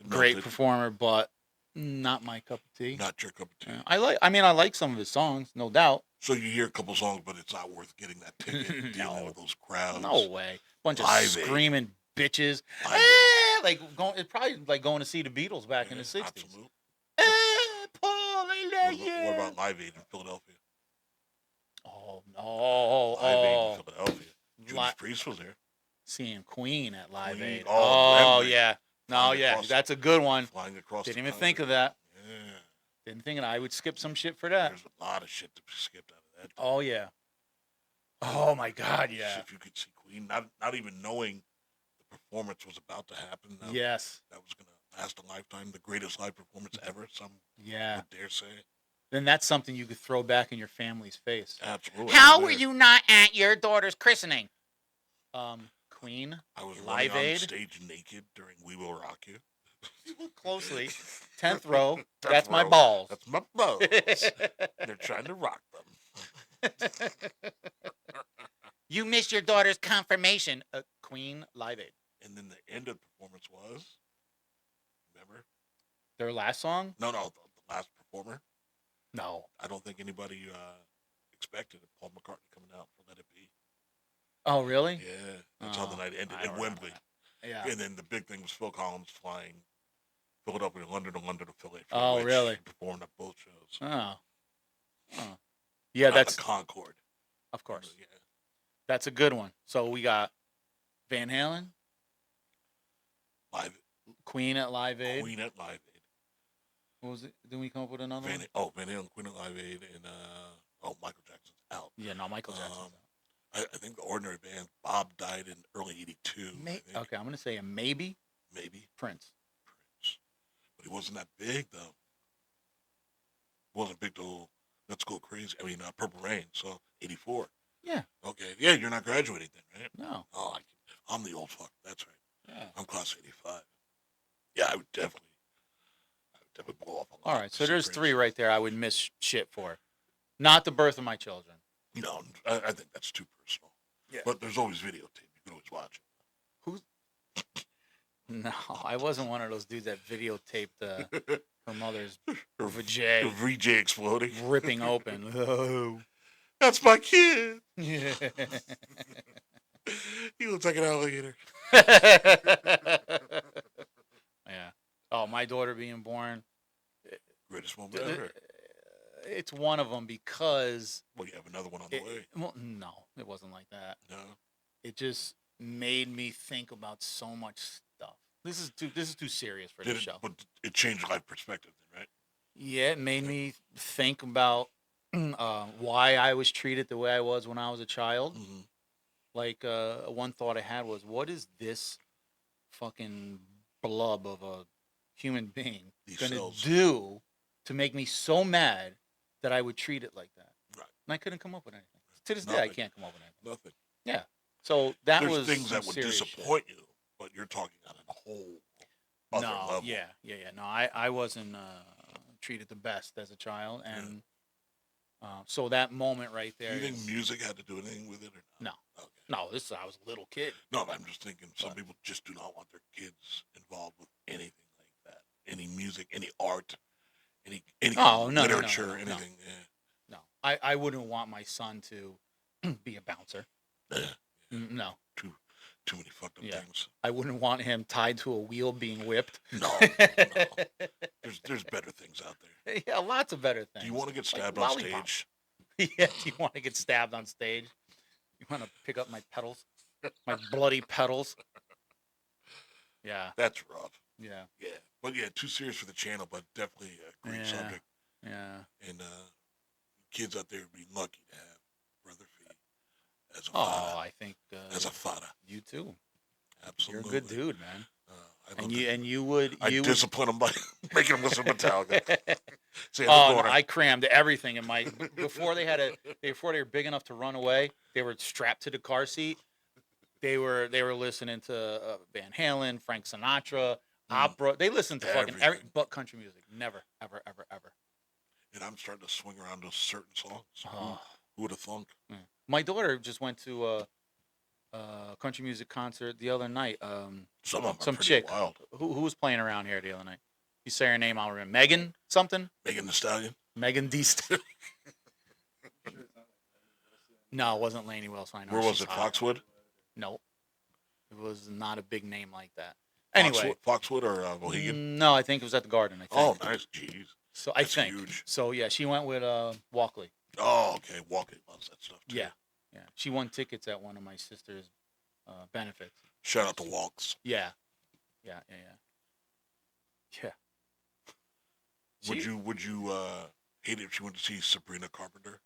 Great performer, but not my cup of tea. Not your cup of tea. I like some of his songs, no doubt. So you hear a couple songs, but it's not worth getting that ticket, dealing with those crowds. No way. Bunch of screaming bitches. It's probably like going to see the Beatles back in the 60s. Absolutely. Paul, I love you. What about Live Aid in Philadelphia? Oh, no. Live Aid in Philadelphia. Judas Priest was there. Seeing Queen at Live Aid. Oh, yeah. No, yeah. That's a good one. Flying across Didn't even think of that. Yeah. Didn't think of that. I would skip some shit for that. There's a lot of shit to be skipped out of that. Oh, yeah. Oh, my God, yeah. If you could see Queen, not even knowing the performance was about to happen. Yes. That was going to last a lifetime, the greatest live performance ever. Some Yeah. would dare say. Then that's something you could throw back in your family's face. Absolutely. How were you not at your daughter's christening? Queen. I was Live running on Aid. stage naked during We Will Rock You. Look closely. 10th row. 10th That's my row. balls. That's my balls. They're trying to rock them. You missed your daughter's confirmation. Queen Live Aid. And then the end of the performance was, remember? Their last song? No, the last performer. No. I don't think anybody expected Paul McCartney coming out for Let It Be. Oh, really? Yeah, that's how the night ended at Wembley. Yeah. And then the big thing was Phil Collins flying Philadelphia, London to Philly. Oh, really? Performed at both shows. Oh. Yeah, Not that's the Concorde. of course. Yeah. That's a good one. So we got Van Halen, Live Queen at Live Aid. Queen at Live Aid. What was it? Didn't we come up with another one? Van Halen, Queen at Live Aid, and Michael Jackson's out. Yeah, no, Michael Jackson's out. I think the Ordinary Band. Bob died in early '82. Okay, I'm gonna say a maybe. Maybe Prince. But he wasn't that big though. Wasn't big till Let's Go Crazy. I mean, Purple Rain. So '84. Yeah. Okay. Yeah, you're not graduating then, right? No. Oh, I'm the old fuck. That's right. Yeah. I'm class '85. Yeah, I would definitely blow up. All right, so there's three right there I would miss shit for. Not the birth of my children. No, I think that's too personal. Yeah. But there's always videotape. You can always watch it. Who's? No, I wasn't one of those dudes that videotaped her mother's vajay VJ exploding. ripping open. Oh. That's my kid. Yeah. He looks like an alligator. Yeah. Oh, my daughter being born. Greatest moment ever. It's one of them because. Well, you have another one on the way. Well, no, it wasn't like that. No. It just made me think about so much stuff. This is too serious for the show. But it changed life perspective, then, right? Yeah, it made me think about why I was treated the way I was when I was a child. Mm-hmm. Like, one thought I had was, what is this fucking blub of a human being going to do to make me so mad that I would treat it like that? Right. And I couldn't come up with anything. To this day, I can't come up with anything. Nothing. Yeah. So that There's was things that would disappoint you, but you're talking on a whole other level. Yeah. No, I wasn't treated the best as a child, and so that moment right there. Do you think music had to do anything with it or not? No. Okay. No, I was a little kid. No, but I'm just thinking some people just do not want their kids involved with anything like that. Any music, any art, any literature, anything. No. Yeah. No. I wouldn't want my son to be a bouncer. Yeah. No. Too many fucked up things. I wouldn't want him tied to a wheel being whipped. No. There's better things out there. Yeah, lots of better things. Do you want to get stabbed on stage? Yeah, do you want to get stabbed on stage? You want to pick up my pedals? My bloody pedals? Yeah. That's rough. Yeah. Yeah. But yeah, too serious for the channel, but definitely a great subject. Yeah. And kids out there would be lucky to have Brother Fee as a father. I think as a father. You too. Absolutely. You're a good dude, man. I you would discipline them by making them listen to Metallica. I crammed everything in my before they were big enough to run away. They were strapped to the car seat. They were listening to Van Halen, Frank Sinatra, opera. They listened to fucking but country music. Never, ever, ever, ever. And I'm starting to swing around to certain songs. Who would have thunk? Yeah. My daughter just went to a country music concert the other night. Some chick wild. who was playing around here the other night. You say her name, I'll remember. Megan something. Megan Thee Stallion. Megan Thee Stallion. No, it wasn't Lainey Wilson. Where was it? Foxwood. No, it was not a big name like that. Anyway, Foxwood or Mohegan? No, I think it was at the Garden. I think. Oh, nice. Jeez. So I think. Huge. So yeah, she went with Walkley. Oh, okay. Walkley loves that stuff too. Yeah. She won tickets at one of my sister's benefits. Shout out to Walks. Yeah. Would you hate it if she went to see Sabrina Carpenter?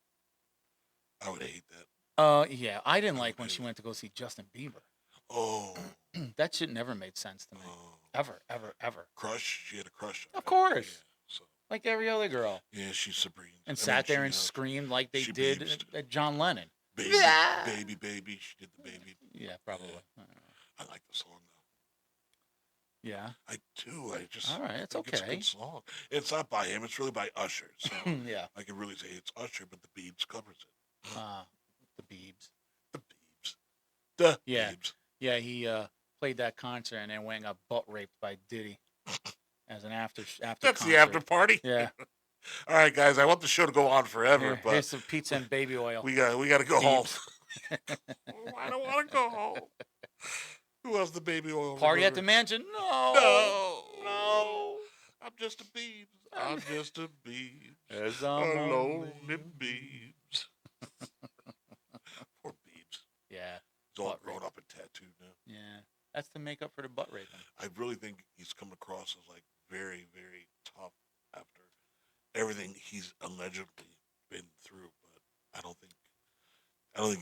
I would hate that. Yeah. I didn't like when she went to go see Justin Bieber. Oh. That shit never made sense to me. ever. Crush? She had a crush. Of course. Yeah, so. Like every other girl. Yeah, she's supreme. And sat there and screamed like they did beebs. at John Lennon. Baby. She did the baby. Yeah, probably. Yeah. I like the song, though. Yeah. I do. I just. All right, it's okay. It's a good song. It's not by him. It's really by Usher. So yeah. I can really say it's Usher, but the Beebs covers it. The Beebs. The Beebs. The yeah. Beebs. Yeah, he played that concert and then went and got butt raped by Diddy as an after That's concert. the after party? Yeah. All right, guys. I want the show to go on forever, but here's some pizza and baby oil. we got to go home. I don't want to go home. Who else the baby oil? Party at the mansion? No. I'm just a Beebs. I'm just a Beebs. As a lonely Beebs. Poor Beebs. Yeah. He's all grown up and tattooed now. Yeah. That's to make up for the butt raping. I really think he's come across as like very, very tough after everything he's allegedly been through. But I don't think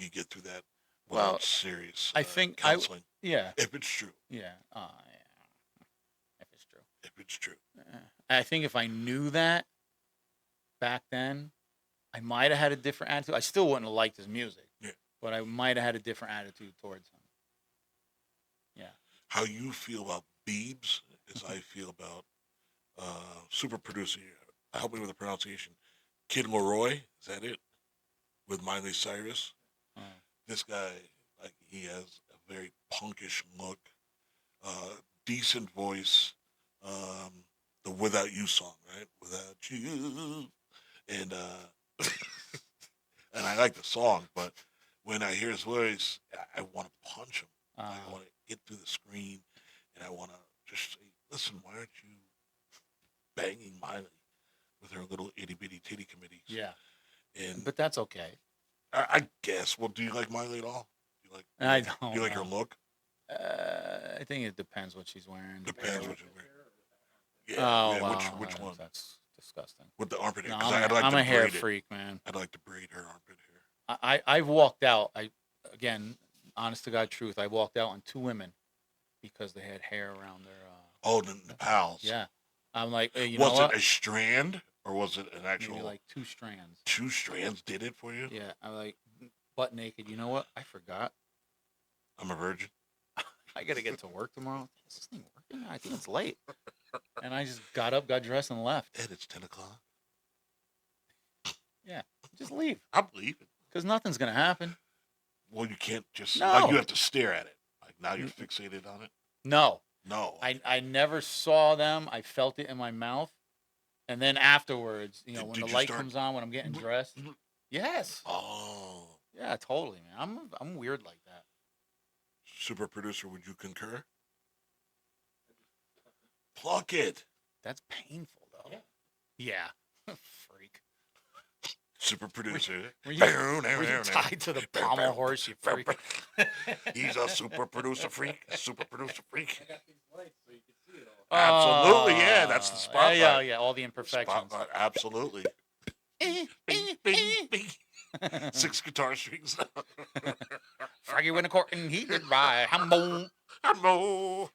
you get through that without serious I think counseling. Yeah. If it's true. Yeah. Yeah. If it's true. If it's true. I think if I knew that back then, I might have had a different attitude. I still wouldn't have liked his music. Yeah. But I might have had a different attitude towards him. Yeah. How you feel about Beebs is I feel about super producer. Help me with the pronunciation. Kid Leroy, is that it? With Miley Cyrus. This guy, like, he has a very punkish look, decent voice. The "Without You" song, right? Without you, and and I like the song, but when I hear his voice, I want to punch him. I want to get through the screen, and I want to just say, "Listen, why aren't you banging Miley with her little itty bitty titty committees?" Yeah. But that's okay. I guess. Well, do you like Miley at all? I don't. Do you like her look? I think it depends what she's wearing. Depends what she's wearing. Yeah. Oh, yeah. wow. Which one? That's disgusting. With the armpit hair. No, I'm a hair freak, man. I'd like to braid her armpit hair. I've walked out. Again, honest to God truth, I walked out on 2 women because they had hair around their. The pals. Yeah. I'm like, hey, was it a strand or was it an actual? Maybe like 2 strands. 2 strands did it for you? Yeah. I'm like, butt naked. You know what? I forgot. I'm a virgin. I got to get to work tomorrow. Is this thing working? I think it's late. And I just got up, got dressed, and left. Ed, it's 10 o'clock. Yeah. Just leave. I'm leaving. Because nothing's going to happen. Well, you can't just... No. Like, you have to stare at it. Like, now you're fixated on it? No. No. I never saw them. I felt it in my mouth. And then afterwards, when the light comes on, when I'm getting dressed. Yes. Oh. Yeah, totally, man. I'm weird like that. Super producer, would you concur? Pluck it. That's painful, though. Yeah. Freak. Super producer. Were you tied to the pommel horse, you freak? He's a super producer freak. Super producer freak. I got these lights so you can see it all. Absolutely, yeah. That's the spotlight. Yeah, all the imperfections. Spotlight, absolutely. Bing, bing, bing. 6 guitar strings. Froggy went a court and he did right. Humbo. Humbo.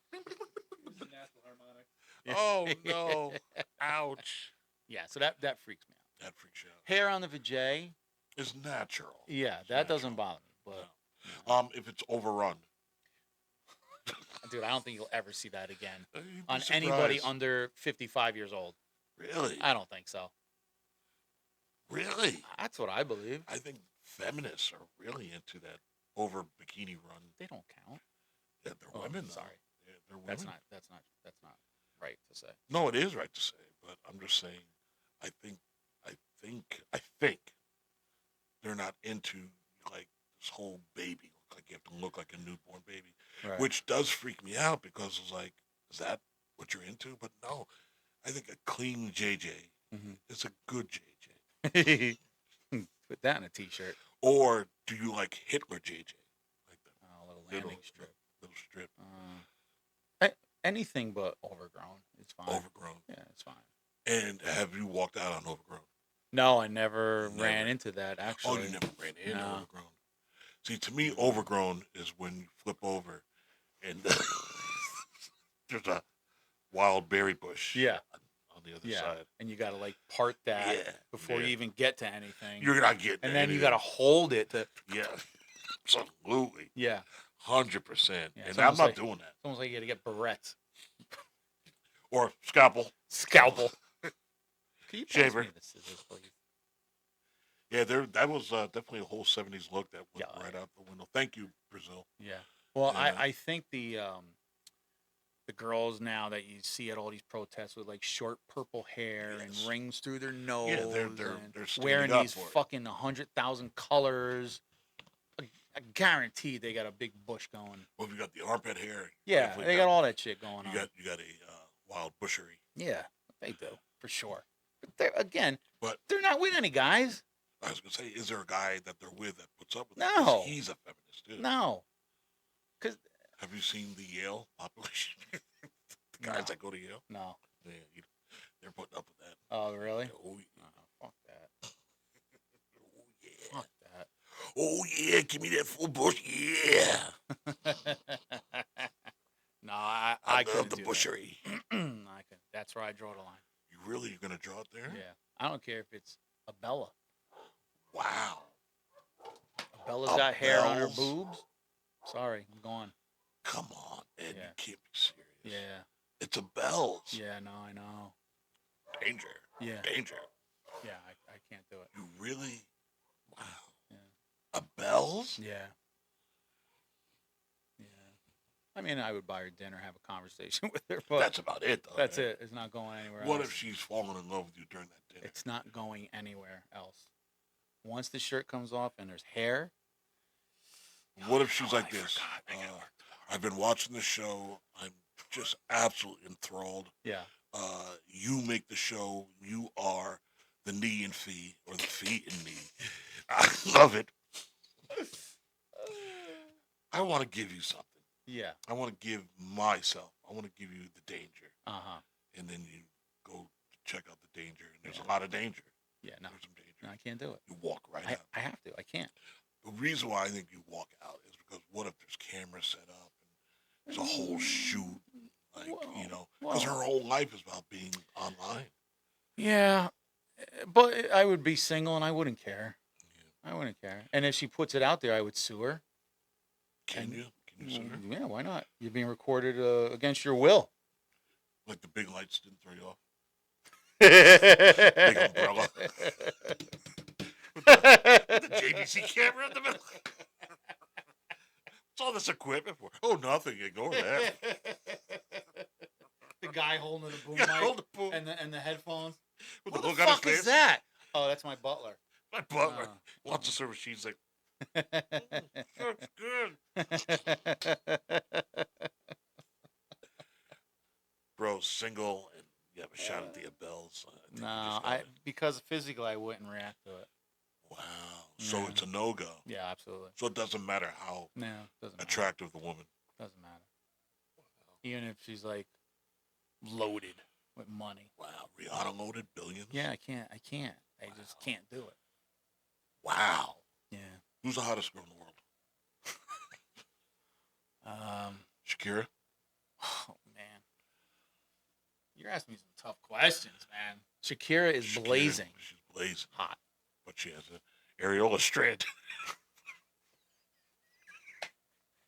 Natural harmonics. Oh, no. Ouch. Yeah, so that freaks me out. That freaks you out. Hair on the vajay. Is natural. Yeah, that doesn't bother me. But no. If it's overrun. Dude, I don't think you'll ever see that again on surprised. anybody under 55 years old. Really? I don't think so. Really? That's what I believe. I think feminists are really into that over bikini run. They don't count. Yeah, they're women. Though. Sorry. Yeah, they're women. That's not right to say. No, it is right to say, but I'm just saying. I think they're not into like this whole baby look. Like you have to look like a newborn baby, Right. which does freak me out because it's like, is that what you're into? But no, I think a clean JJ is a good JJ. Put that in a T-shirt. Or do you like Hitler JJ? Like the little landing strip. Little strip. Anything but overgrown. It's fine. Overgrown. Yeah, it's fine. And have you walked out on overgrown? No, I never ran into that, actually. Oh, you never ran into No. overgrown. See, to me, overgrown is when you flip over and there's wild berry bush. Yeah. On the other Yeah. side. And you got to like part that Yeah, before yeah. you even get to anything. You're not getting and then anything. you got to hold it to. Yeah. Absolutely. Yeah. 100%. Yeah, And it's I'm almost not like- doing that. It's almost like you got to get barrettes. Or scalpel. Scalpel. Can you pass Shaver. me the scissors, please? Yeah, that was definitely a whole 70s look that went Yeah. right out the window. Thank you, Brazil. Yeah. Well, Yeah. I think the girls now that you see at all these protests with like short purple hair Yes. and rings through their nose, Yeah, they're and standing wearing up these for it. fucking 100,000 colors. I guarantee they got a big bush going. Well, you got the armpit hair. Yeah, definitely they got all that shit going You on. got a wild bushery. Yeah, they do for sure. But they're But they're not with any guys. I was gonna say, is there a guy that they're with that puts up with No. it? 'Cause he's a feminist too. No, because Have you seen the Yale population? The guys No. that go to Yale, no. yeah, they're putting up with that. Oh, really? Oh, yeah. Oh, fuck that. Oh yeah. Fuck that. Oh yeah. Give me that full bush. Yeah. No, I I love couldn't the do bushery. that. I could. That's where I draw the line. You really gonna draw it there? Yeah, I don't care if it's a Bella. Wow. Bella's A got hair on her Belle's? boobs. Sorry, I'm gone. Come on, Ed. Yeah. You can't be serious. Yeah, It's a Bell's. yeah, no, I know. Danger. Yeah, Danger. yeah, I can't do it. You really? Wow. Yeah. A Bell's? Yeah. Yeah. I mean, I would buy her dinner, have a conversation with her, but That's about it, though. that's right? it. It's not going anywhere What else. if she's fallen in love with you during that dinner? It's not going anywhere else. Once the shirt comes off and there's hair. What if she's Oh, like I this? forgot. I gotta work I've been watching the show. I'm just absolutely enthralled. Yeah. You make the show. You are the Nee and Fee, or the Fee and Nee. I love it. I want to give you something. Yeah. I want to give myself. I want to give you the danger, Uh-huh. and then you go check out the danger. And there's Yeah. a lot of danger. Yeah, no. There's some danger. No, I can't do it. You walk right out. I have to. I can't. The reason why I think you walk out is because what if there's cameras set up and there's a whole shoot, like, because her whole life is about being online. Yeah, but I would be single and I wouldn't care. I wouldn't care. And if she puts it out there, I would sue her. Can And- you? Can you sue her? Yeah, why not? You're being recorded against your will. Like the big lights didn't throw you off? Big umbrella. The JVC camera in the middle. What's all this equipment for? Oh, nothing. Ignore that. The guy holding the boom Yeah, mic hold the boom. and the headphones. With What the the look on his fuck is face. that? Oh, that's my butler. My butler. Oh. Lots of service she's like, that's good. Bro, single and you have a shot at the Abels. No, because physically I wouldn't react to it. Wow. So Yeah. it's a no-go. Yeah, absolutely. So it doesn't matter how No, doesn't matter. attractive the woman. Doesn't matter. Even if she's like loaded with money. Wow. Rihanna loaded billions? Yeah, I can't. I just can't do it. Wow. Yeah. Who's the hottest girl in the world? Shakira? Oh man, you're asking me some tough questions, man. Shakira is Shakira, blazing She's blazing. hot. But she has an areola strand.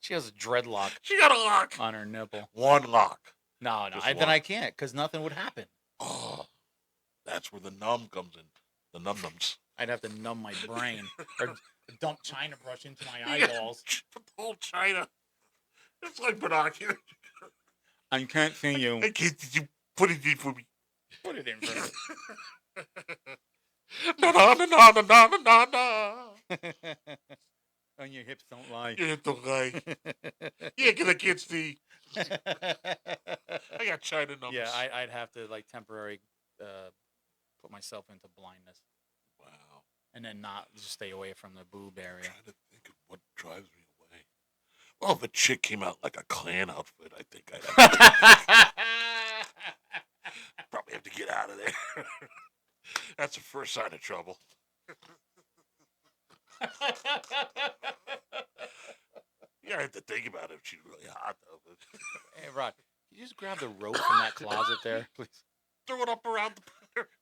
She has a dreadlock She got a lock. on her nipple. One lock. No, Just then one. I can't because nothing would happen. Oh, that's where the numb comes in. The num-nums. I'd have to numb my brain or dump China brush into my eyeballs. Put the whole China. It's like binoculars. I can't see you. Hey, kid, did you put it in for me? Put it in for me. No, no, no, no, no, no, no, no. And your hips don't lie. You don't lie. Yeah, because I can't see. I got China numbers. Yeah, I'd have to like temporary put myself into blindness Wow. and then not just stay away from the boob I'm area. trying to think of what drives me away. Well, if a chick came out like a clan outfit, I think I'd have probably have to get out of there. That's the first sign of trouble. Yeah, I have to think about it if she's really hot, though. But Hey, Rod, you just grab the rope from that closet there, please? Throw it up around the.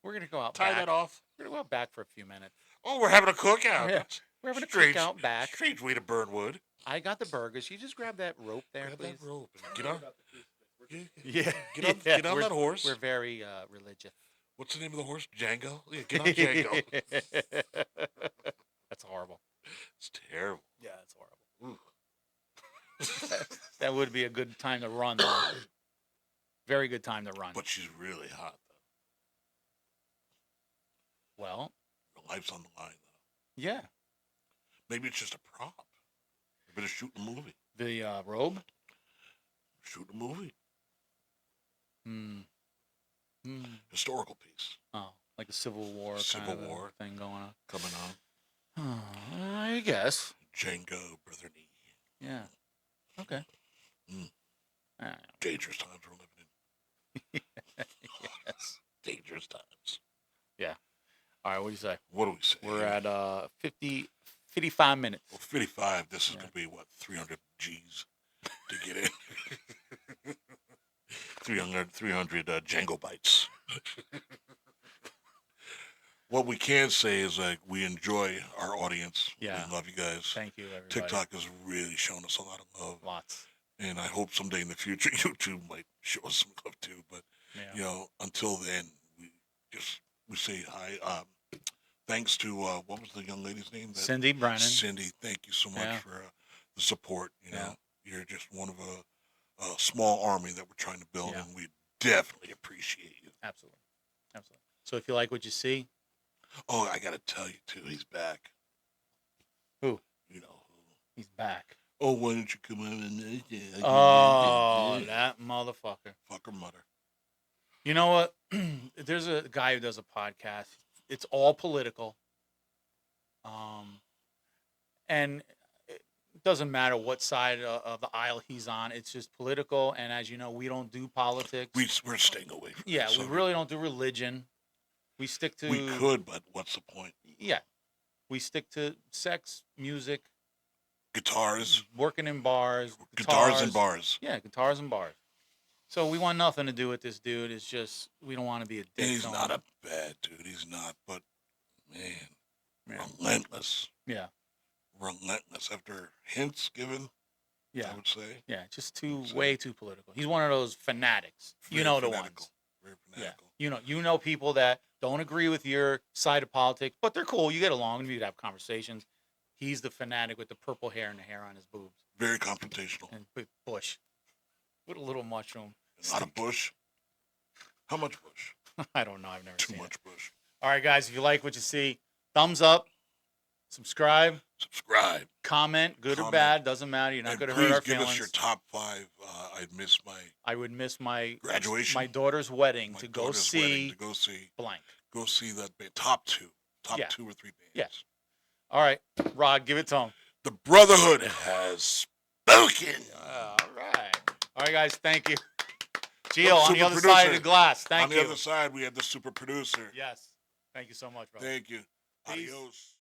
We're gonna go out Tie back. that off. We're gonna go out back for a few minutes. Oh, we're having a cookout. Oh, yeah. That's We're having a strange, cookout back. Strange way to burn wood. I got the burgers. You just grab that rope there, Grab please. that rope and get on. Yeah. Get on that horse. We're very religious. What's the name of the horse? Django. Yeah, get on Django. That's horrible. It's terrible. Yeah, it's horrible. That would be a good time to run, though. Very good time to run. But she's really hot, though. Well, Her life's on the line, though. yeah. Maybe it's just a prop. Maybe they're shooting a movie. The robe? Shoot a movie. Hmm. Historical piece. Oh, like a Civil War Civil kind of War thing going on. Coming on. Oh, I guess. Django, Brother Nee. Yeah. Okay. Dangerous times we're living in. Yes. Dangerous times. Yeah. All right, what do you say? What do we say? We're at 55 minutes. Well, 55. This is going to be, what, 300 G's to get in? 300 Django bites. What we can say is like we enjoy our audience. Yeah. We love you guys. Thank you, everybody. TikTok has really shown us a lot of love. Lots. And I hope someday in the future YouTube might show us some love too. But you know, until then, we say hi. Thanks to what was the young lady's name? Cindy Brennan. Cindy, thank you so much Yeah. for the support. You know, you're just one of a small army that we're trying to build, and we definitely appreciate you. Absolutely. Absolutely. So if you like what you see. Oh, I got to tell you too, he's back. Who? You know who? He's back. Oh, why don't you come over and Oh, that motherfucker. Fucker mother. You know what? There's a guy who does a podcast. It's all political. And it doesn't matter what side of the aisle he's on. It's just political. And as you know, we don't do politics. We're staying away from Yeah, this, we so really don't do religion. We stick to... We could, but what's the point? Yeah. We stick to sex, music. Guitars. Working in bars. Guitars and bars. Yeah, guitars and bars. So we want nothing to do with this dude. It's just, we don't want to be a dick. And he's not a bad dude. He's not, but, man, relentless. Yeah. Relentless. After hints given, I would say. Yeah, just way too political. He's one of those fanatics. Very the fanatical. ones. Very fanatical. Yeah. You know people that don't agree with your side of politics, but they're cool. You get along and you have conversations. He's the fanatic with the purple hair and the hair on his boobs. Very confrontational. And with bush. With a little mushroom. Not a bush. How much bush? I don't know. I've never seen Too much bush. All right, guys. If you like what you see, thumbs up. Subscribe. Comment. Good or bad. Doesn't matter. You're not going to hurt our feelings. Please give us your top 5. I would miss my graduation. My daughter's wedding to go see blank. Go see that band. Top 2 or 3 bands. Yeah. All right. Rod, give it to him. The Brotherhood has spoken. All right. All right, guys. Thank you. Gio, on the other side of the glass. Thank you. On the other side, we have the super producer. Yes. Thank you so much, brother. Thank you. Peace. Adios.